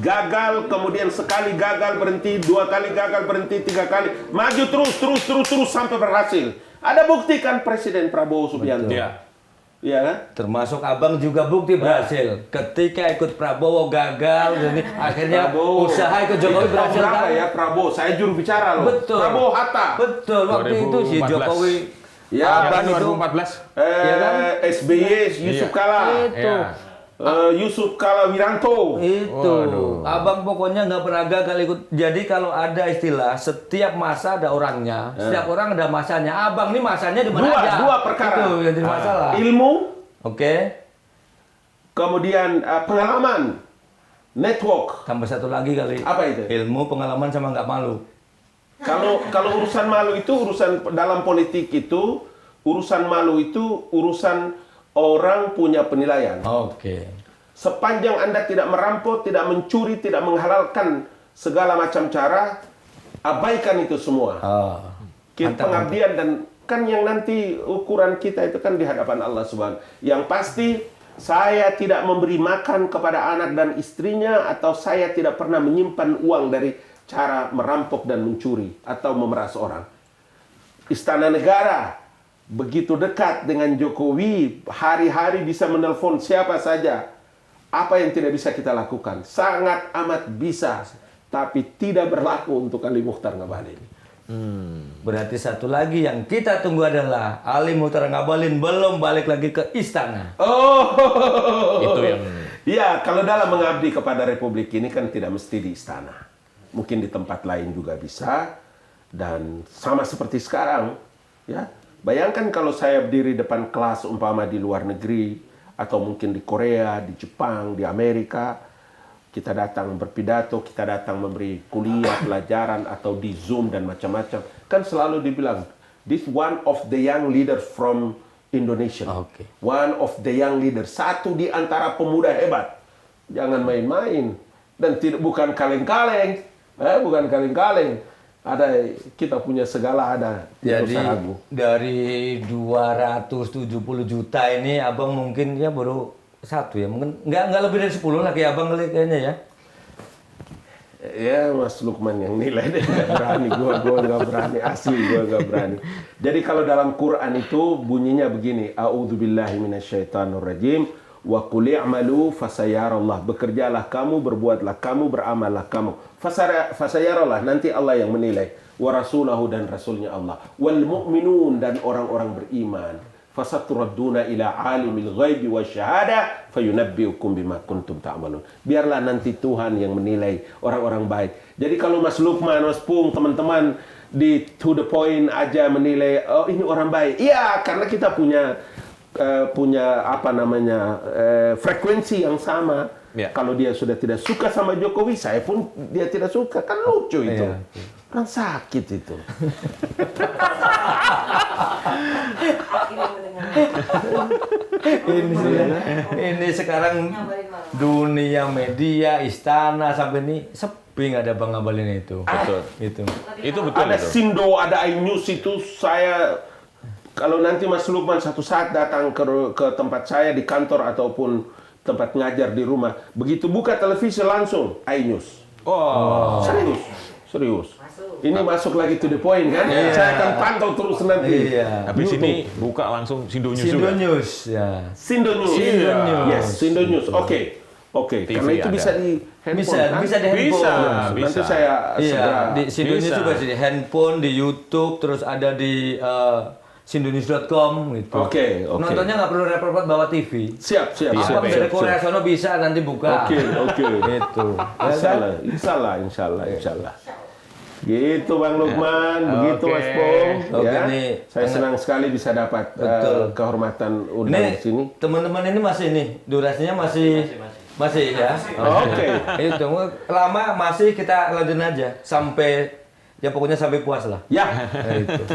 gagal, kemudian sekali gagal berhenti, 2 kali gagal berhenti, 3 kali maju terus sampai berhasil. Ada bukti kan Presiden Prabowo Subianto? Iya kan? Termasuk abang juga bukti berhasil. Ketika ikut Prabowo gagal, jadi akhirnya usaha ikut Jokowi Itu berhasil. berapa kan? ya Prabowo? Saya juru bicara loh. Betul. Prabowo Hatta. Betul. Waktu itu si 2014. Jokowi Ya, kan Abang itu 2014. Ya kan? SBY, Yusuf Iya. Kala, itu. Yusuf Kala Wiranto. Itu, Waduh. abang pokoknya nggak pernah gagal ikut. Jadi kalau ada istilah setiap masa ada orangnya, setiap orang ada masanya. Abang nih masanya di mana aja? Dua perkara. Itu yang jadi masalah. Ilmu, Oke, kemudian pengalaman, network. tambah satu lagi kali. Apa itu? Ilmu, pengalaman sama nggak malu. Kalau urusan malu itu urusan dalam politik itu urusan malu itu urusan orang punya penilaian. Oke. Sepanjang Anda tidak merampok, tidak mencuri, tidak menghalalkan segala macam cara, abaikan itu semua. Oh, mantap, Pengabdian dan kan yang nanti ukuran kita itu kan di hadapan Allah Subhanahu. Yang pasti saya tidak memberi makan kepada anak dan istrinya atau saya tidak pernah menyimpan uang dari cara merampok dan mencuri atau memeras orang. Istana Negara begitu dekat dengan Jokowi, hari-hari bisa menelpon siapa saja. Apa yang tidak bisa kita lakukan? Sangat amat bisa, tapi tidak berlaku untuk Ali Mukhtar Ngabalin. Berarti satu lagi yang kita tunggu adalah Ali Mukhtar Ngabalin belum balik lagi ke istana. Oh, Itu yang ya, kalau dalam mengabdi kepada Republik ini kan tidak mesti di istana. Mungkin di tempat lain juga bisa. Dan sama seperti sekarang, ya. Bayangkan kalau saya berdiri depan kelas umpama di luar negeri, atau mungkin di Korea, di Jepang, di Amerika, kita datang berpidato, kita datang memberi kuliah, pelajaran, atau di Zoom dan macam-macam. Kan selalu dibilang, this one of the young leaders from Indonesia. Oke. One of the young leaders. Satu di antara pemuda hebat. Jangan main-main. Dan bukan kaleng-kaleng. Bukan kaleng-kaleng. Ada, kita punya segala ada. Tidak Jadi usah ragu. dari 270 juta ini abang mungkin ya baru satu ya, mungkin nggak lebih dari 10 lah kayak abang kali kayaknya ya. Ya Mas Lukman yang nilai deh, nggak berani, gua nggak berani, asli gua nggak berani. Jadi kalau dalam Quran itu bunyinya begini, A'udzubillahi minasyaitonirrajim, wa qul i'malu fasayarallah, bekerjalah kamu, berbuatlah kamu, beramallah kamu, fasayarallah, nanti Allah yang menilai, wa rasulahu, dan rasulnya Allah, wal mu'minun, dan orang-orang beriman, fasaturadduna ila alimil ghaibi wasyahada fayunabbiukum bima kuntum ta'malun. Biarlah nanti Tuhan yang menilai orang-orang baik. Jadi kalau Mas Lukman, Mas Pung, teman-teman di To The Point aja menilai, oh ini orang baik. Iya, karena kita punya apa namanya frekuensi yang sama. Ya. Kalau dia sudah tidak suka sama Jokowi, saya pun dia tidak suka, kan lucu itu. Iya. Kan sakit itu. Ini sekarang dunia media, istana sampai ini sepi nggak ada Bang Ngabalin itu. betul. Itu Betul Ada itu. Sindo, ada iNews itu saya kalau nanti Mas Lukman satu saat datang ke tempat saya di kantor ataupun tempat ngajar di rumah, begitu buka televisi langsung iNews. Oh, Serius. Ini masuk lagi To The Point kan? Saya akan pantau terus nanti. Iya. habis ini buka langsung Sindo News Sindo juga. News ya. Sindo News. Sindo News. Yes, Sindo News. Oke. TV Karena itu ada. bisa di handphone kan? Bisa di handphone. Bisa. Nanti saya segera. Iya, di Sindo News Bisa. juga di handphone, di YouTube, terus ada di sindonews.com gitu. Oke. Nontonnya nggak perlu repot-repot bawa TV. Siap. Abang dari Korea sono bisa nanti buka. Oke. Itu. Insyaallah. Gitu Bang Lukman, begitu Oke. Mas Pong. Oke, Ya. nih. Saya senang sekali bisa dapat Betul. kehormatan undang Ini di sini. teman-teman ini masih durasinya masih ya. Oke. Itu lama masih kita lanjutin aja sampai ya pokoknya sampai puas lah. Ya, Itu.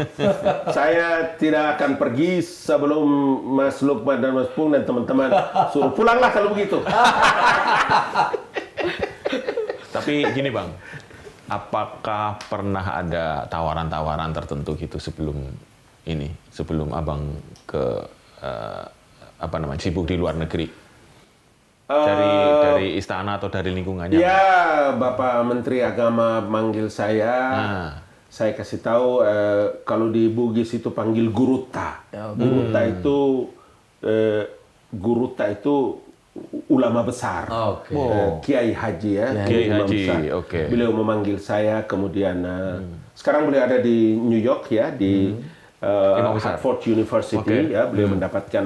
saya tidak akan pergi sebelum Mas Lukman dan Mas Pung dan teman-teman suruh pulanglah kalau begitu. Tapi gini Bang, apakah pernah ada tawaran-tawaran tertentu gitu sebelum Abang ke sibuk di luar negeri? Dari istana atau dari lingkungannya? Ya, Bapak Menteri Agama manggil saya. Nah. Saya kasih tahu kalau di Bugis itu panggil guruta. Guruta itu ulama besar. Oke. Kiai Haji ya. Kiai Imam Haji, besar. oke. Beliau memanggil saya, kemudian sekarang beliau ada di New York ya, di Imam besar. Harvard University, Oke. ya, beliau mendapatkan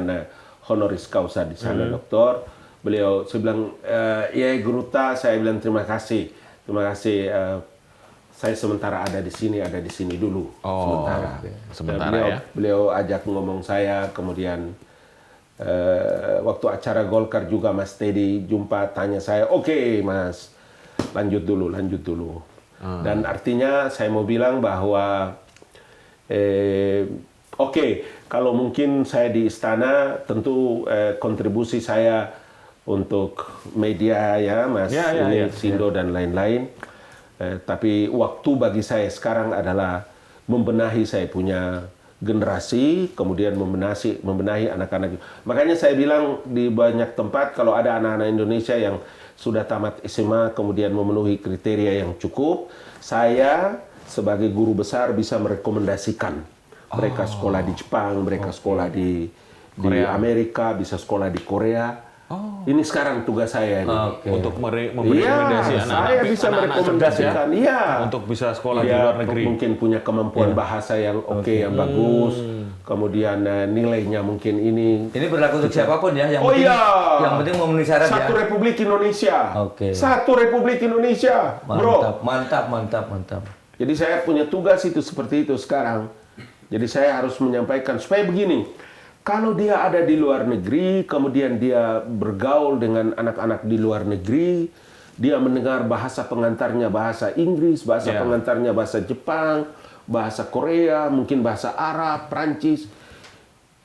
honoris causa di sana, doktor. Beliau, saya bilang, ya Guruta, saya bilang terima kasih, saya sementara ada di sini dulu, sementara. Oke. Sementara, beliau, ya. beliau ajak ngomong saya, kemudian waktu acara Golkar juga Mas Teddy jumpa, tanya saya, oke, Mas, lanjut dulu. Dan artinya saya mau bilang bahwa oke, kalau mungkin saya di istana, tentu kontribusi saya untuk media ya, Mas, Sindo dan lain-lain. Tapi waktu bagi saya sekarang adalah membenahi saya punya generasi, kemudian membenahi anak-anak. Makanya saya bilang di banyak tempat, kalau ada anak-anak Indonesia yang sudah tamat SMA, kemudian memenuhi kriteria yang cukup, saya sebagai guru besar bisa merekomendasikan mereka sekolah di Jepang, mereka sekolah di Amerika, bisa sekolah di Korea. Ini sekarang tugas saya ini. Untuk memberi rekomendasi anak-anak. Saya bisa merekomendasikan, untuk bisa sekolah di dia luar negeri. mungkin punya kemampuan bahasa yang yang bagus, kemudian nilainya mungkin ini. Ini berlaku untuk siapapun ya, yang penting memenuhi syarat ya. Satu Republik Indonesia. Oke. Satu Republik Indonesia, bro. Mantap. Jadi saya punya tugas itu seperti itu sekarang. Jadi saya harus menyampaikan supaya begini. Kalau dia ada di luar negeri, kemudian dia bergaul dengan anak-anak di luar negeri, dia mendengar bahasa pengantarnya bahasa Inggris, bahasa pengantarnya bahasa Jepang, bahasa Korea, mungkin bahasa Arab, Prancis,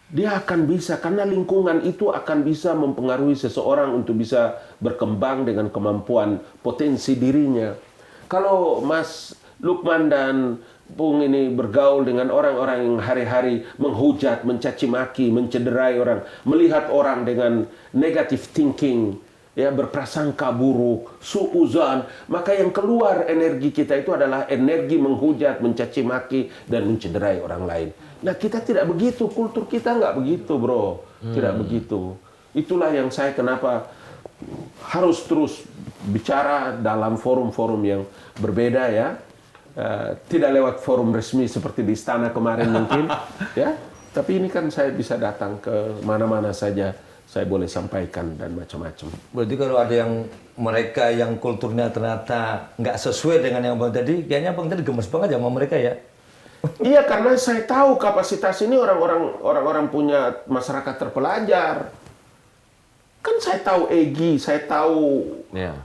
dia akan bisa, karena lingkungan itu akan bisa mempengaruhi seseorang untuk bisa berkembang dengan kemampuan potensi dirinya. Kalau Mas Lukman dan Bung ini bergaul dengan orang-orang yang hari-hari menghujat, mencaci maki, mencederai orang, melihat orang dengan negative thinking, ya, berprasangka buruk, suuzan, maka yang keluar energi kita itu adalah energi menghujat, mencaci maki, dan mencederai orang lain. Nah, kita tidak begitu, kultur kita nggak begitu, bro. Tidak begitu. Itulah yang saya kenapa harus terus bicara dalam forum-forum yang berbeda, ya. Tidak lewat forum resmi seperti di istana kemarin mungkin, ya. Tapi ini kan saya bisa datang ke mana-mana saja, saya boleh sampaikan dan macam-macam. Berarti kalau ada yang mereka yang kulturnya ternyata nggak sesuai dengan yang Bang tadi, kayaknya Bang tadi gemes banget sama mereka ya. Iya, karena saya tahu kapasitas ini orang-orang punya masyarakat terpelajar. Kan saya tahu Egy, saya tahu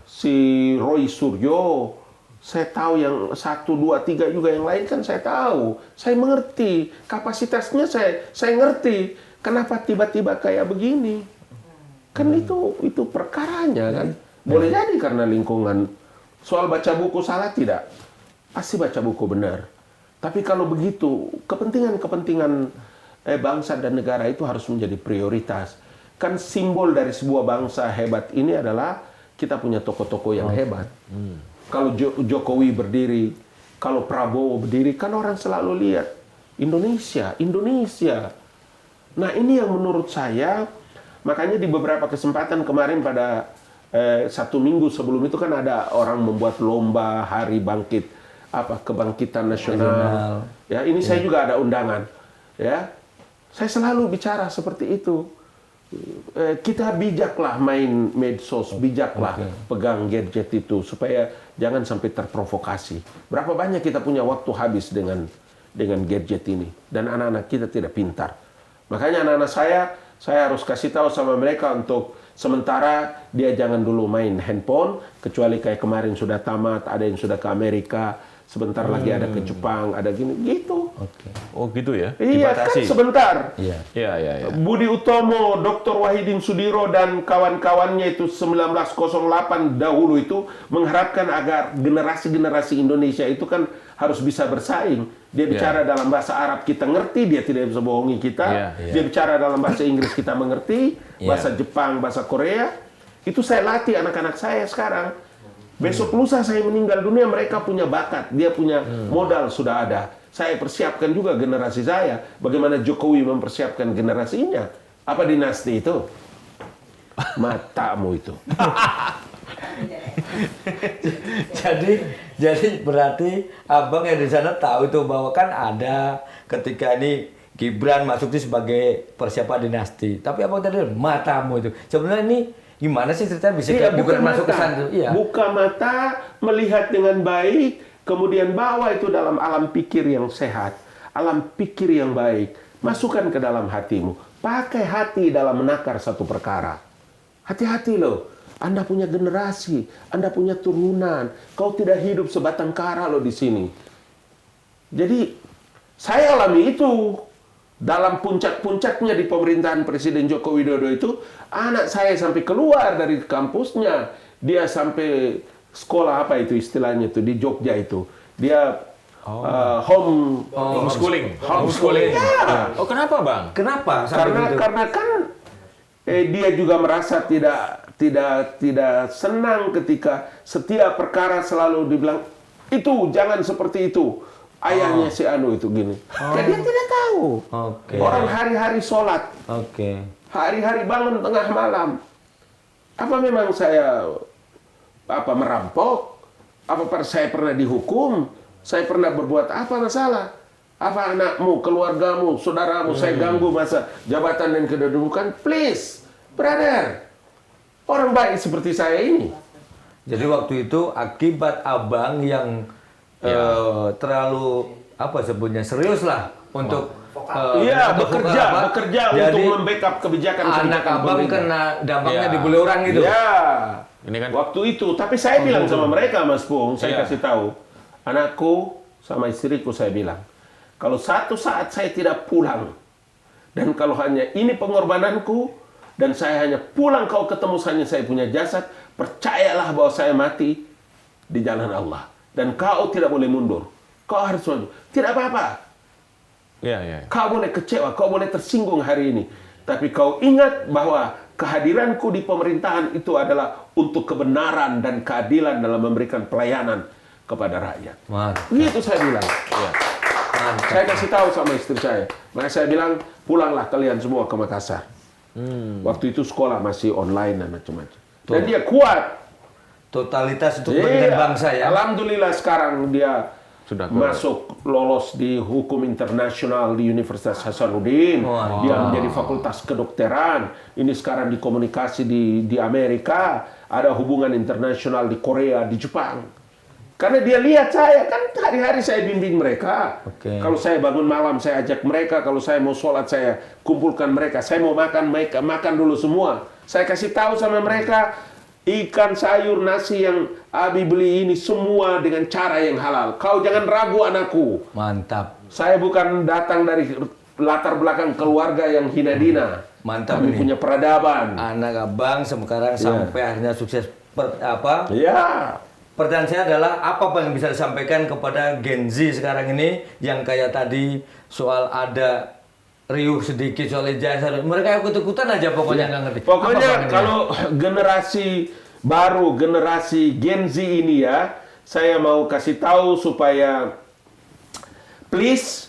si Roy Suryo. Saya tahu yang 1, 2, 3 juga yang lain kan saya tahu. Saya mengerti. Kapasitasnya saya ngerti. Kenapa tiba-tiba kayak begini? Kan itu perkaranya kan. Boleh jadi karena lingkungan. Soal baca buku salah tidak? Pasti baca buku benar. Tapi kalau begitu, kepentingan bangsa dan negara itu harus menjadi prioritas. Kan simbol dari sebuah bangsa hebat ini adalah kita punya tokoh-tokoh yang hebat. Kalau Jokowi berdiri, kalau Prabowo berdiri, kan orang selalu lihat Indonesia. Nah, ini yang menurut saya, makanya di beberapa kesempatan kemarin pada 1 minggu sebelum itu kan ada orang membuat lomba hari kebangkitan nasional. Ya, ini saya juga ada undangan. Ya, saya selalu bicara seperti itu. Kita bijaklah main medsos, bijaklah pegang gadget itu supaya jangan sampai terprovokasi. Berapa banyak kita punya waktu habis dengan gadget ini, dan anak-anak kita tidak pintar. Makanya anak-anak saya harus kasih tahu sama mereka untuk sementara dia jangan dulu main handphone, kecuali kayak kemarin sudah tamat, ada yang sudah ke Amerika, sebentar lagi ada ke Jepang, ada gini, gitu. Oh gitu ya? Iya, kan sebentar. Iya. Budi Utomo, Dr. Wahidin Sudiro dan kawan-kawannya itu 1908 dahulu itu mengharapkan agar generasi-generasi Indonesia itu kan harus bisa bersaing. Dia bicara dalam bahasa Arab kita ngerti, dia tidak bisa bohongi kita. Dia bicara dalam bahasa Inggris kita mengerti, bahasa Jepang, bahasa Korea. Itu saya latih anak-anak saya sekarang. Besok lusa saya meninggal dunia, mereka punya bakat, dia punya modal sudah ada. Saya persiapkan juga generasi saya. Bagaimana Jokowi mempersiapkan generasinya? Apa dinasti itu? Matamu itu. jadi berarti abang yang di sana tahu itu bahwa kan ada ketika ini Gibran masuk itu sebagai persiapan dinasti. Tapi abang tadi matamu itu sebenarnya ini gimana sih ceritanya bisa Gibran masuk ke sana? Iya. Buka mata, melihat dengan baik, kemudian bawa itu dalam alam pikir yang sehat, alam pikir yang baik, masukkan ke dalam hatimu. Pakai hati dalam menakar satu perkara. Hati-hati loh. Anda punya generasi, Anda punya turunan. Kau tidak hidup sebatang kara loh di sini. Jadi saya alami itu. Dalam puncak-puncaknya di pemerintahan Presiden Joko Widodo itu, anak saya sampai keluar dari kampusnya. Dia sampai sekolah apa itu istilahnya itu di Jogja itu. Dia Homeschooling. Ya. Oh, kenapa, Bang? Kenapa? Sampai begitu? Karena kan dia juga merasa tidak senang ketika setiap perkara selalu dibilang itu jangan seperti itu. Ayahnya si Anu itu gini. Jadi dia tidak tahu. Oke. Orang hari-hari sholat. Oke. Hari-hari bangun tengah malam. Apa memang saya merampok? Apa saya pernah dihukum? Saya pernah berbuat apa masalah? Apa anakmu, keluargamu, saudaramu saya ganggu masa jabatan dan kedudukan? Please, brother. Orang baik seperti saya ini. Jadi waktu itu akibat abang yang terlalu apa sebutnya serius lah untuk bekerja jadi, untuk membackup kebijakan anak abang pemerintah. kena dampaknya dibully orang gitu. Ya. Ini kan Waktu itu, tapi saya bilang sama mereka, Mas Pung, saya kasih tahu, anakku sama istriku saya bilang, kalau satu saat saya tidak pulang, dan kalau hanya ini pengorbananku, dan saya hanya pulang kau ketemu hanya saya punya jasad, percayalah bahwa saya mati di jalan Allah. Dan kau tidak boleh mundur. Kau harus maju. Tidak apa-apa. Iya. Kau boleh kecewa, kau boleh tersinggung hari ini. Tapi kau ingat bahwa kehadiranku di pemerintahan itu adalah untuk kebenaran dan keadilan dalam memberikan pelayanan kepada rakyat. Mantap. Itu saya bilang. Iya. Mantap. Saya kasih tahu sama istri saya. Maka saya bilang, pulanglah kalian semua ke Makassar. Waktu itu sekolah masih online dan macam-macam. Dan dia kuat. Totalitas untuk kepentingan bangsa ya. Alhamdulillah sekarang dia Sudah masuk lolos di hukum internasional di Universitas Hasanuddin. Dia menjadi fakultas kedokteran. Ini sekarang di komunikasi di Amerika. Ada hubungan internasional di Korea, di Jepang. Karena dia lihat saya, kan hari-hari saya bimbing mereka. Oke. Kalau saya bangun malam, saya ajak mereka. Kalau saya mau sholat, saya kumpulkan mereka. Saya mau makan, mereka makan dulu semua. Saya kasih tahu sama mereka, ikan, sayur, nasi yang Abi beli ini semua dengan cara yang halal. Kau jangan ragu anakku. Mantap. Saya bukan datang dari latar belakang keluarga yang hina dina. Mantap Kami ini. punya peradaban. Anak abang sekarang sampai akhirnya sukses apa? Ya. Pertanyaan saya adalah apa yang bisa disampaikan kepada Gen Z sekarang ini yang kayak tadi soal ada riuh sedikit soal ijazah, mereka ikut-ikutan aja pokoknya nggak ngerti. Pokoknya Apa, Bang, ini? kalau generasi baru, generasi Gen Z ini ya, saya mau kasih tahu supaya please,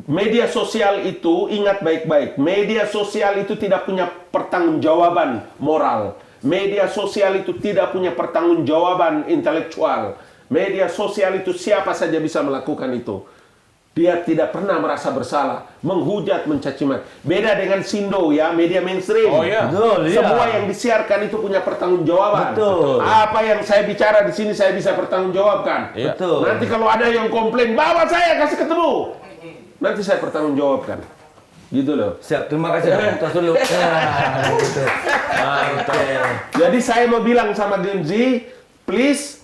media sosial itu ingat baik-baik, media sosial itu tidak punya pertanggungjawaban moral. Media sosial itu tidak punya pertanggungjawaban intelektual. Media sosial itu siapa saja bisa melakukan itu. Dia tidak pernah merasa bersalah, menghujat, mencaci maki. Beda dengan Sindo ya, media mainstream. Oh iya. Betul, iya. Semua yang disiarkan itu punya pertanggungjawaban. Betul. Apa yang saya bicara di sini saya bisa pertanggungjawabkan. Iya. Betul. Nanti kalau ada yang komplain, bawa saya kasih ketemu. Nanti saya pertanggungjawabkan. Gitu loh. Siap, terima kasih. Tos dulu. Nah, gitu. Oke. Jadi saya mau bilang sama Gen Z, please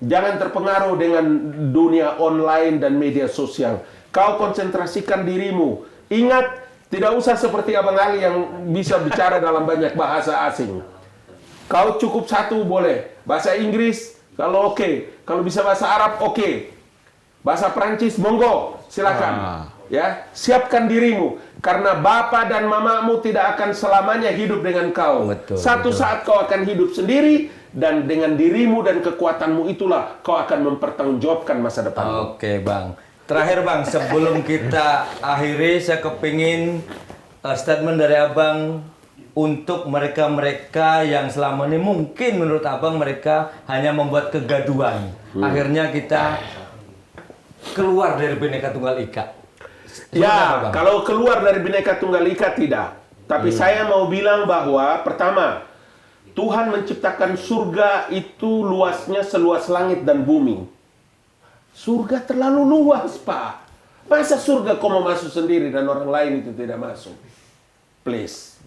jangan terpengaruh dengan dunia online dan media sosial. Kau konsentrasikan dirimu. Ingat, tidak usah seperti Abang Ali yang bisa bicara dalam banyak bahasa asing. Kau cukup satu boleh. Bahasa Inggris, kalau oke. Kalau bisa bahasa Arab, oke. Bahasa Prancis, monggo, silakan. Ya, siapkan dirimu. Karena bapa dan mamamu tidak akan selamanya hidup dengan kau. Betul, Satu betul. saat kau akan hidup sendiri, dan dengan dirimu dan kekuatanmu itulah kau akan mempertanggungjawabkan masa depanmu. Oke, Bang. Terakhir, Bang, sebelum kita akhiri, saya kepingin statement dari Abang untuk mereka-mereka yang selama ini mungkin menurut Abang mereka hanya membuat kegaduhan. Akhirnya kita keluar dari Bhinneka Tunggal Ika. Seperti apa, Ya, Bang? kalau keluar dari Bhinneka Tunggal Ika tidak. Tapi saya mau bilang bahwa pertama, Tuhan menciptakan surga itu luasnya seluas langit dan bumi. Surga terlalu luas, Pak. Masa surga kau mau masuk sendiri dan orang lain itu tidak masuk? Please.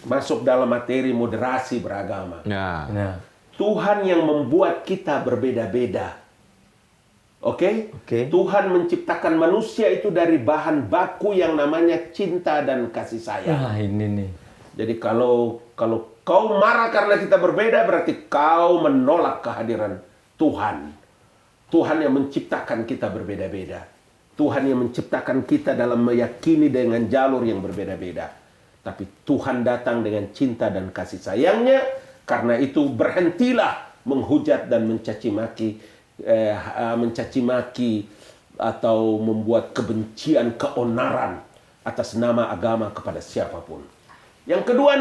Masuk dalam materi moderasi beragama. Ya. Nah, Tuhan yang membuat kita berbeda-beda. Oke? Oke. Tuhan menciptakan manusia itu dari bahan baku yang namanya cinta dan kasih sayang. nah ini nih. Jadi kalau kau marah karena kita berbeda, berarti kau menolak kehadiran Tuhan. Tuhan yang menciptakan kita berbeda-beda. Tuhan yang menciptakan kita dalam meyakini dengan jalur yang berbeda-beda. Tapi Tuhan datang dengan cinta dan kasih sayangnya. Karena itu berhentilah menghujat dan mencaci maki atau membuat kebencian, keonaran atas nama agama kepada siapapun. Yang kedua,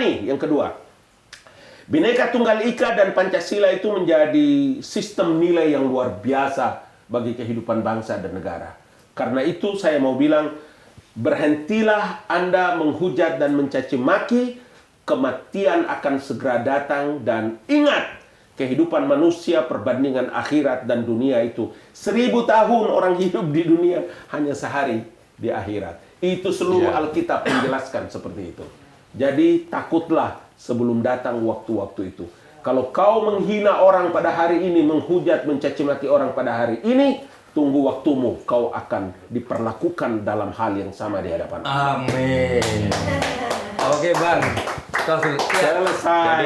Bhinneka Tunggal Ika dan Pancasila itu menjadi sistem nilai yang luar biasa bagi kehidupan bangsa dan negara. Karena itu saya mau bilang, berhentilah Anda menghujat dan mencaci maki, kematian akan segera datang, dan ingat, kehidupan manusia perbandingan akhirat dan dunia itu 1000 tahun orang hidup di dunia, hanya sehari di akhirat. Itu seluruh Alkitab menjelaskan seperti itu. Jadi takutlah sebelum datang waktu-waktu itu. Kalau kau menghina orang pada hari ini, menghujat, mencaci maki orang pada hari ini, tunggu waktumu, kau akan diperlakukan dalam hal yang sama di hadapan Allah. Amin. Oke, Bang. Selesai.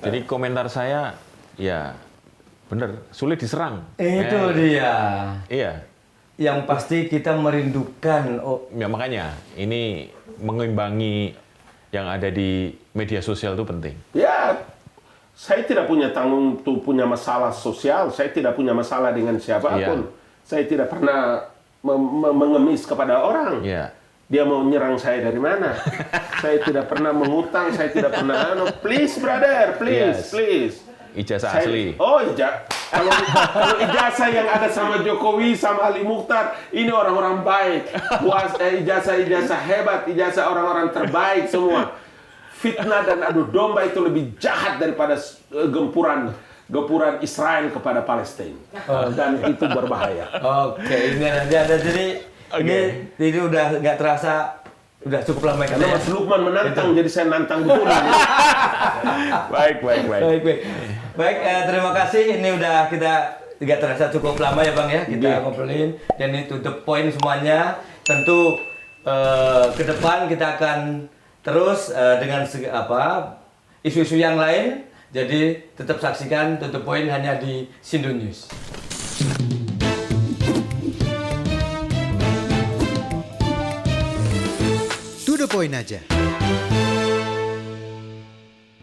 Jadi komentar saya, ya bener, sulit diserang. Itu dia. Iya. Yang pasti kita merindukan. Ya makanya ini mengimbangi yang ada di media sosial itu penting. Ya, saya tidak punya punya masalah sosial. Saya tidak punya masalah dengan siapapun. Saya tidak pernah mengemis kepada orang. Iya. Dia mau nyerang saya dari mana? Saya tidak pernah mengutang. Saya tidak pernah. Please, brother, please, Yes. please. Ijazah asli. Oh, kalau ijazah yang ada sama Jokowi, sama Ali Mukhtar, ini orang-orang baik. Ijazah-ijazah hebat, ijazah orang-orang terbaik semua. Fitnah dan adu domba itu lebih jahat daripada gempuran Israel kepada Palestina. Dan itu berbahaya. Oke, ini nanti ada jadi ini udah nggak terasa, udah cukup lama Karena Mas Lukman menantang, jadi saya nantang betul. Baik. Baik, terima kasih. Ini udah kita nggak terasa cukup lama ya, Bang ya. Kita ngobrolin dan ini to the point semuanya. Tentu ke depan kita akan terus dengan isu-isu yang lain. Jadi tetap saksikan to the point hanya di Sindo News. To the point aja.